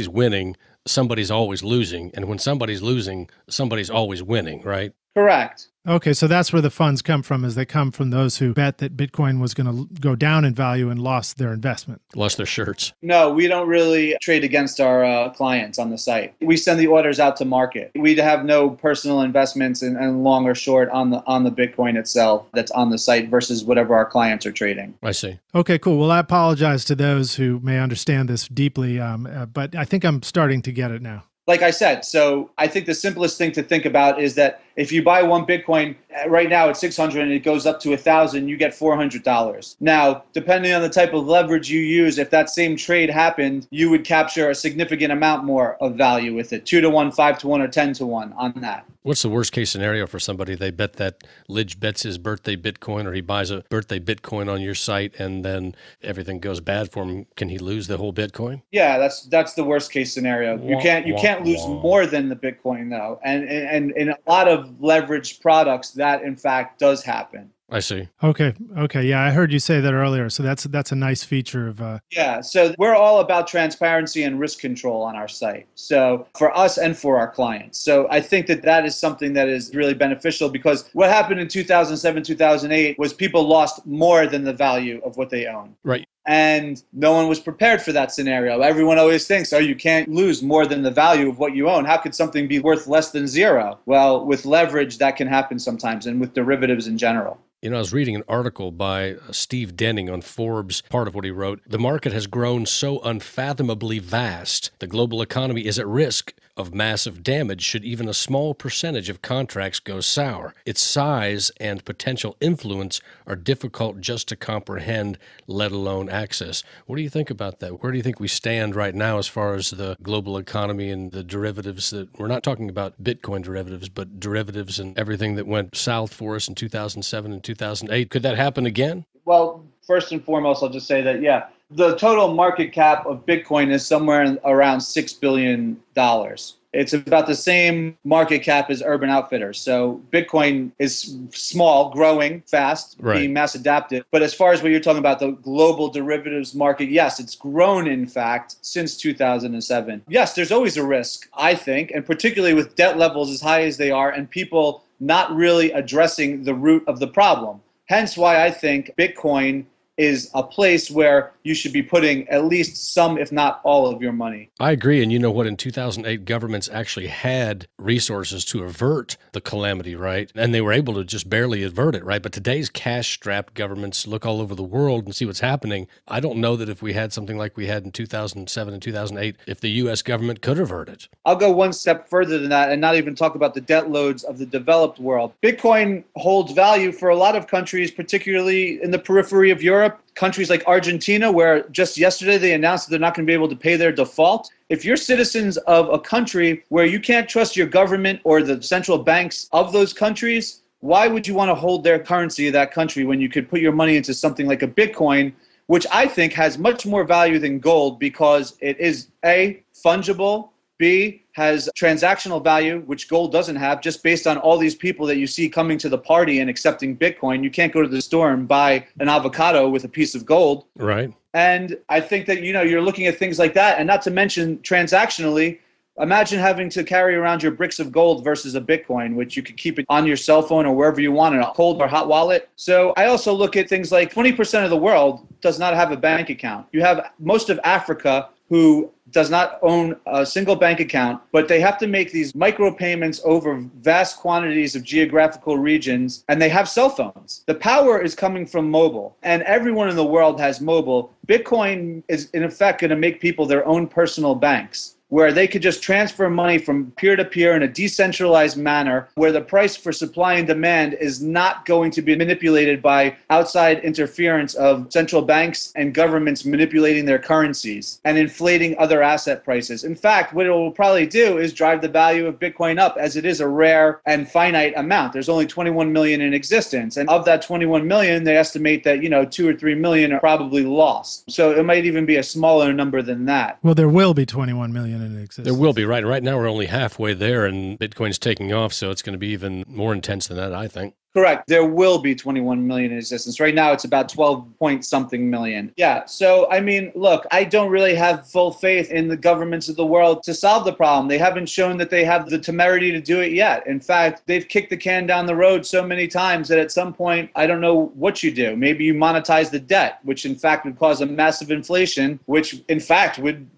winning, somebody's always losing, and when somebody's losing, somebody's always winning, right? Correct. Okay, so that's where the funds come from, is they come from those who bet that Bitcoin was going to go down in value and lost their investment. Lost their shirts. No, we don't really trade against our clients on the site. We send the orders out to market. We have no personal investments and long or short on the Bitcoin itself that's on the site versus whatever our clients are trading. I see. Okay, cool. Well, I apologize to those who may understand this deeply, but I think I'm starting to get it now. Like I said, so I think the simplest thing to think about is that if you buy one Bitcoin right now at 600 and it goes up to 1,000, you get $400. Now, depending on the type of leverage you use, if that same trade happened, you would capture a significant amount more of value with it, 2-to-1, 5-to-1, or 10-to-1 on that. What's the worst case scenario for somebody? They bet that Lidge bets his birthday Bitcoin, or he buys a birthday Bitcoin on your site, and then everything goes bad for him. Can he lose the whole Bitcoin? Yeah, that's the worst case snenario. You can't lose more than the Bitcoin though, and in a lot of leveraged products, that in fact does happen. I see. Okay. Yeah, I heard you say that earlier. So that's a nice feature of. Yeah. So we're all about transparency and risk control on our site. So for us and for our clients. So I think that is something that is really beneficial, because what happened in 2007, 2008 was people lost more than the value of what they own. Right. And no one was prepared for that scenario. Everyone always thinks, you can't lose more than the value of what you own. How could something be worth less than zero? Well, with leverage, that can happen sometimes, and with derivatives in general. I was reading an article by Steve Denning on Forbes. Part of what he wrote, the market has grown so unfathomably vast, the global economy is at risk of massive damage should even a small percentage of contracts go sour. Its size and potential influence are difficult just to comprehend, let alone access. What do you think about that? Where do you think we stand right now as far as the global economy and the derivatives? That we're not talking about Bitcoin derivatives, but derivatives and everything that went south for us in 2007 and 2008. Could that happen again? Well, first and foremost, I'll just say that, the total market cap of Bitcoin is somewhere around $6 billion. It's about the same market cap as Urban Outfitters. So Bitcoin is small, growing fast, being mass adaptive. But as far as what you're talking about, the global derivatives market, yes, it's grown, in fact, since 2007. Yes, there's always a risk, I think, and particularly with debt levels as high as they are and people not really addressing the root of the problem. Hence why I think Bitcoin is a place where you should be putting at least some, if not all, of your money. I agree. And you know what? In 2008, governments actually had resources to avert the calamity, right? And they were able to just barely avert it, right? But today's cash-strapped governments look all over the world and see what's happening. I don't know that if we had something like we had in 2007 and 2008, if the U.S. government could avert it. I'll go one step further than that and not even talk about the debt loads of the developed world. Bitcoin holds value for a lot of countries, particularly in the periphery of Europe. Countries like Argentina, where just yesterday they announced that they're not going to be able to pay their default. If you're citizens of a country where you can't trust your government or the central banks of those countries, why would you want to hold their currency of that country when you could put your money into something like a Bitcoin, which I think has much more value than gold because it is A, fungible, B, has transactional value, which gold doesn't have, just based on all these people that you see coming to the party and accepting Bitcoin. You can't go to the store and buy an avocado with a piece of gold. Right. And I think that, you're looking at things like that. And not to mention transactionally, imagine having to carry around your bricks of gold versus a Bitcoin, which you could keep it on your cell phone or wherever you want in a cold or hot wallet. So I also look at things like 20% of the world does not have a bank account. You have most of Africa who does not own a single bank account, but they have to make these micro payments over vast quantities of geographical regions, and they have cell phones. The power is coming from mobile, and everyone in the world has mobile. Bitcoin is, in effect, going to make people their own personal banks, where they could just transfer money from peer-to-peer in a decentralized manner, where the price for supply and demand is not going to be manipulated by outside interference of central banks and governments manipulating their currencies and inflating other asset prices. In fact, what it will probably do is drive the value of Bitcoin up, as it is a rare and finite amount. There's only 21 million in existence. And of that 21 million, they estimate that, 2 or 3 million are probably lost. So it might even be a smaller number than that. Well, there will be 21 million in existence. There will be, right? Right now we're only halfway there and Bitcoin's taking off, so it's going to be even more intense than that, I think. Correct. There will be 21 million in existence. Right now, it's about 12 point something million. Yeah. So, look, I don't really have full faith in the governments of the world to solve the problem. They haven't shown that they have the temerity to do it yet. In fact, they've kicked the can down the road so many times that at some point, I don't know what you do. Maybe you monetize the debt, which in fact would cause a massive inflation, which in fact would,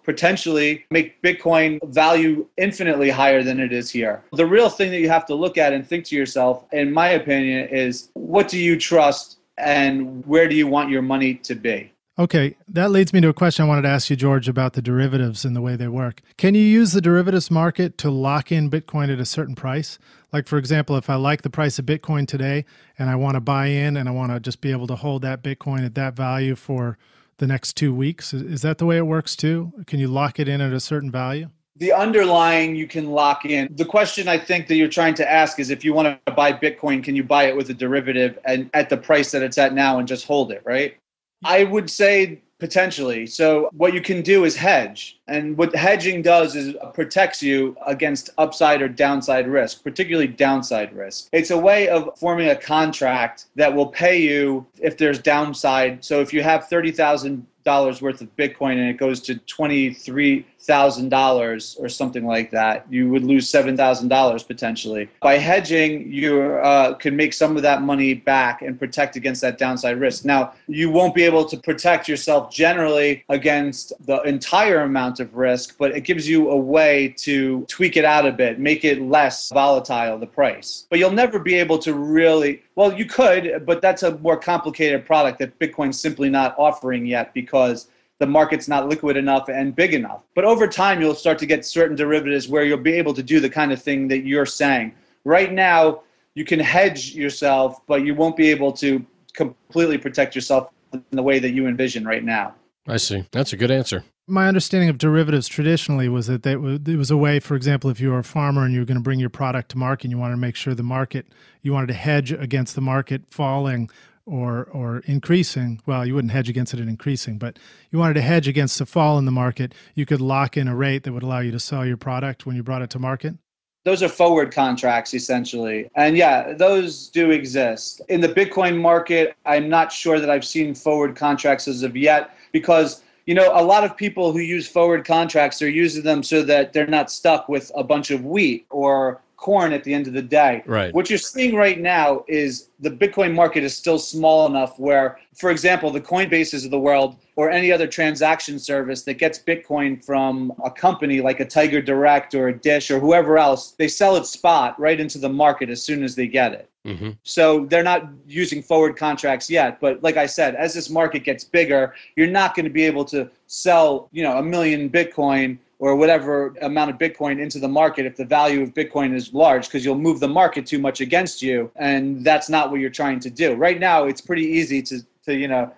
potentially make Bitcoin value infinitely higher than it is here. The real thing that you have to look at and think to yourself, in my opinion, is what do you trust and where do you want your money to be? Okay, that leads me to a question I wanted to ask you, George, about the derivatives and the way they work. Can you use the derivatives market to lock in Bitcoin at a certain price? Like, for example, if I like the price of Bitcoin today and I want to buy in and I want to just be able to hold that Bitcoin at that value for the next 2 weeks, is that the way it works too? Can you lock it in at a certain value? The underlying you can lock in. The question I think that you're trying to ask is if you want to buy Bitcoin, can you buy it with a derivative and at the price that it's at now and just hold it, right? I would say potentially. So what you can do is hedge. And what hedging does is protects you against upside or downside risk, particularly downside risk. It's a way of forming a contract that will pay you if there's downside. So if you have $30,000 worth of Bitcoin and it goes to $23,000 or something like that, you would lose $7,000 potentially. By hedging, you can make some of that money back and protect against that downside risk. Now, you won't be able to protect yourself generally against the entire amount of risk, but it gives you a way to tweak it out a bit, make it less volatile, the price. But you'll never be able to really, well, you could, but that's a more complicated product that Bitcoin's simply not offering yet because the market's not liquid enough and big enough. But over time, you'll start to get certain derivatives where you'll be able to do the kind of thing that you're saying. Right now, you can hedge yourself, but you won't be able to completely protect yourself in the way that you envision right now. I see. That's a good answer. My understanding of derivatives traditionally was that it was a way, for example, if you were a farmer and you were going to bring your product to market, and you wanted to make sure the market, you wanted to hedge against the market falling or increasing. Well, you wouldn't hedge against it increasing, but you wanted to hedge against the fall in the market. You could lock in a rate that would allow you to sell your product when you brought it to market. Those are forward contracts, essentially. And yeah, those do exist. In the Bitcoin market, I'm not sure that I've seen forward contracts as of yet because a lot of people who use forward contracts are using them so that they're not stuck with a bunch of wheat or corn at the end of the day. Right. What you're seeing right now is the Bitcoin market is still small enough where, for example, the Coinbases of the world or any other transaction service that gets Bitcoin from a company like a Tiger Direct or a Dish or whoever else, they sell it spot right into the market as soon as they get it. Mm-hmm. So they're not using forward contracts yet. But like I said, as this market gets bigger, you're not going to be able to sell, 1 million Bitcoin or whatever amount of Bitcoin into the market if the value of Bitcoin is large, because you'll move the market too much against you. And that's not what you're trying to do. Right now, it's pretty easy to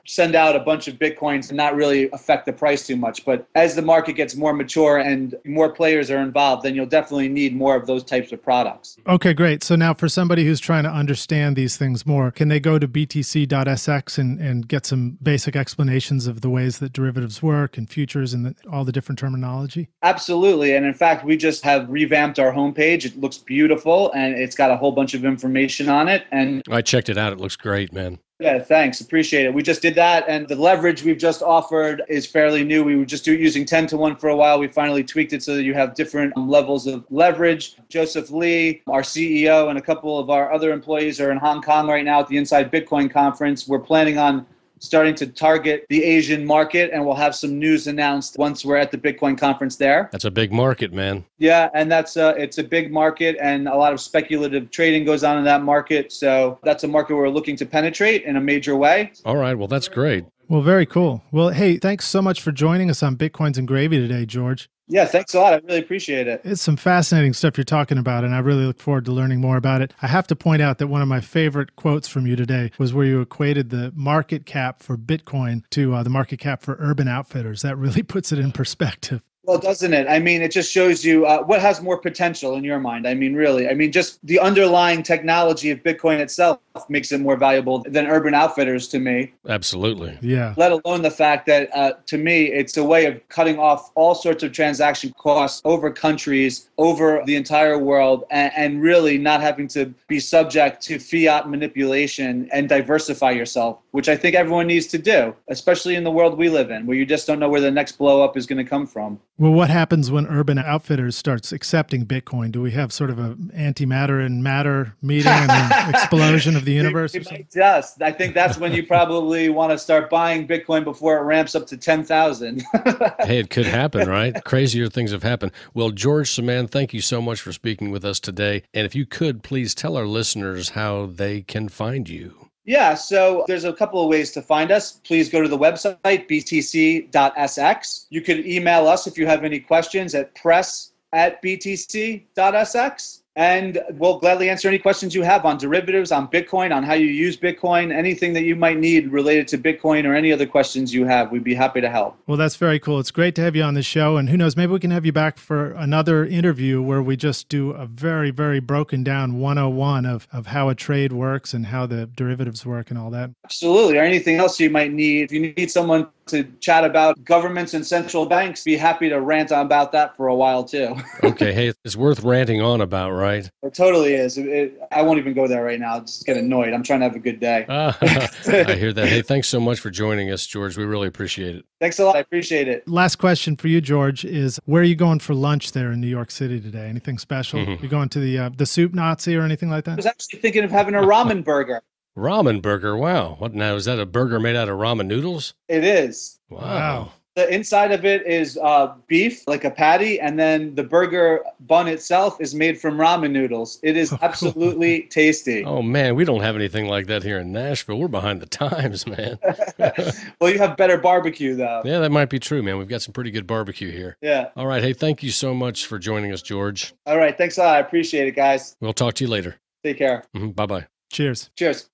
send out a bunch of Bitcoins and not really affect the price too much. But as the market gets more mature and more players are involved, then you'll definitely need more of those types of products. Okay, great. So now for somebody who's trying to understand these things more, can they go to btc.sx and get some basic explanations of the ways that derivatives work and futures and all the different terminology? Absolutely. And in fact, we just have revamped our homepage. It looks beautiful and it's got a whole bunch of information on it. And I checked it out. It looks great, man. Yeah, thanks. Appreciate it. We just did that. And the leverage we've just offered is fairly new. We were just using 10-to-1 for a while. We finally tweaked it so that you have different levels of leverage. Joseph Lee, our CEO, and a couple of our other employees are in Hong Kong right now at the Inside Bitcoin conference. We're planning on starting to target the Asian market, and we'll have some news announced once we're at the Bitcoin conference there. That's a big market, man. Yeah, and it's a big market, and a lot of speculative trading goes on in that market. So that's a market we're looking to penetrate in a major way. All right, well, that's great. Well, very cool. Well, hey, thanks so much for joining us on Bitcoins and Gravy today, George. Yeah, thanks a lot. I really appreciate it. It's some fascinating stuff you're talking about, and I really look forward to learning more about it. I have to point out that one of my favorite quotes from you today was where you equated the market cap for Bitcoin to the market cap for Urban Outfitters. That really puts it in perspective. Well, doesn't it? I mean, it just shows you what has more potential in your mind. I mean, really. I mean, just the underlying technology of Bitcoin itself makes it more valuable than Urban Outfitters to me. Absolutely. Yeah. Let alone the fact that, to me, it's a way of cutting off all sorts of transaction costs over countries, over the entire world, and really not having to be subject to fiat manipulation and diversify yourself, which I think everyone needs to do, especially in the world we live in, where you just don't know where the next blow up is going to come from. Well, what happens when Urban Outfitters starts accepting Bitcoin? Do we have sort of an antimatter and matter meeting and an explosion of the universe? Just, I think that's when you probably want to start buying Bitcoin before it ramps up to 10,000. Hey, it could happen, right? Crazier things have happened. Well, George Saman, thank you so much for speaking with us today. And if you could, please tell our listeners how they can find you. Yeah, so there's a couple of ways to find us. Please go to the website, btc.sx. You could email us if you have any questions at press@btc.sx. And we'll gladly answer any questions you have on derivatives, on Bitcoin, on how you use Bitcoin, anything that you might need related to Bitcoin or any other questions you have. We'd be happy to help. Well, that's very cool. It's great to have you on the show. And who knows, maybe we can have you back for another interview where we just do a very, very broken down 101 of how a trade works and how the derivatives work and all that. Absolutely. Or anything else you might need. If you need someone to chat about governments and central banks, be happy to rant on about that for a while too. Okay. Hey, it's worth ranting on about, right? It totally is. I won't even go there right now. I'll just get annoyed. I'm trying to have a good day. I hear that. Hey, thanks so much for joining us, George. We really appreciate it. Thanks a lot. I appreciate it. Last question for you, George, is where are you going for lunch there in New York City today? Anything special? You going to the Soup Nazi or anything like I that? was actually thinking of having a ramen burger. Ramen burger. Wow. What now? Is that a burger made out of ramen noodles? It is. Wow. The inside of it is beef, like a patty, and then the burger bun itself is made from ramen noodles. It is absolutely tasty. Oh, man, we don't have anything like that here in Nashville. We're behind the times, man. Well, you have better barbecue, though. Yeah, that might be true, man. We've got some pretty good barbecue here. Yeah. All right. Hey, thank you so much for joining us, George. All right. Thanks a lot. I appreciate it, guys. We'll talk to you later. Take care. Bye-bye. Cheers. Cheers.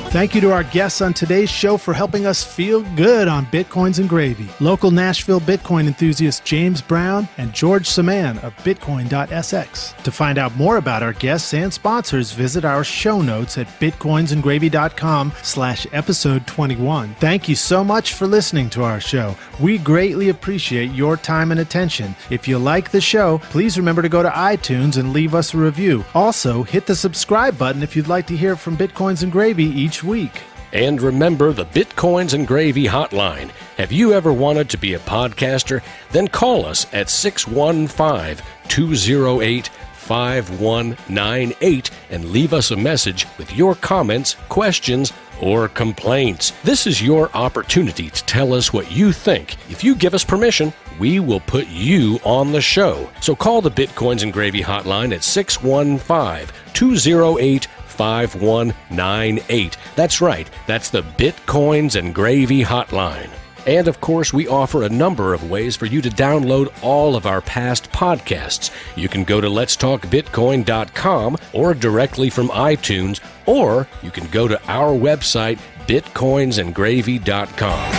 Thank you to our guests on today's show for helping us feel good on Bitcoins and Gravy. Local Nashville Bitcoin enthusiast James Brown and George Saman of Bitcoin.sx. To find out more about our guests and sponsors, visit our show notes at bitcoinsandgravy.com/episode 21. Thank you so much for listening to our show. We greatly appreciate your time and attention. If you like the show, please remember to go to iTunes and leave us a review. Also, hit the subscribe button if you'd like to hear from Bitcoins and Gravy each week. And remember the Bitcoins and Gravy hotline. Have you ever wanted to be a podcaster? Then call us at 615-208-5198 and leave us a message with your comments, questions, or complaints. This is your opportunity to tell us what you think. If you give us permission, we will put you on the show. So call the Bitcoins and Gravy hotline at 615-208-5198. That's right, that's the Bitcoins and Gravy hotline. And of course, we offer a number of ways for you to download all of our past podcasts. You can go to letstalkbitcoin.com or directly from iTunes, or you can go to our website, bitcoinsandgravy.com.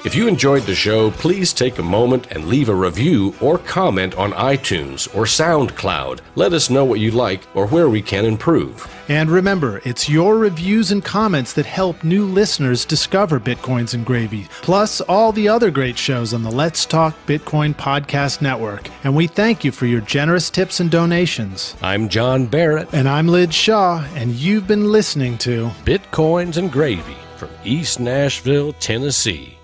If you enjoyed the show, please take a moment and leave a review or comment on iTunes or SoundCloud. Let us know what you like or where we can improve. And remember, it's your reviews and comments that help new listeners discover Bitcoins and Gravy, plus all the other great shows on the Let's Talk Bitcoin Podcast Network. And we thank you for your generous tips and donations. I'm John Barrett. And I'm Lyd Shaw, and you've been listening to Bitcoins and Gravy from East Nashville, Tennessee.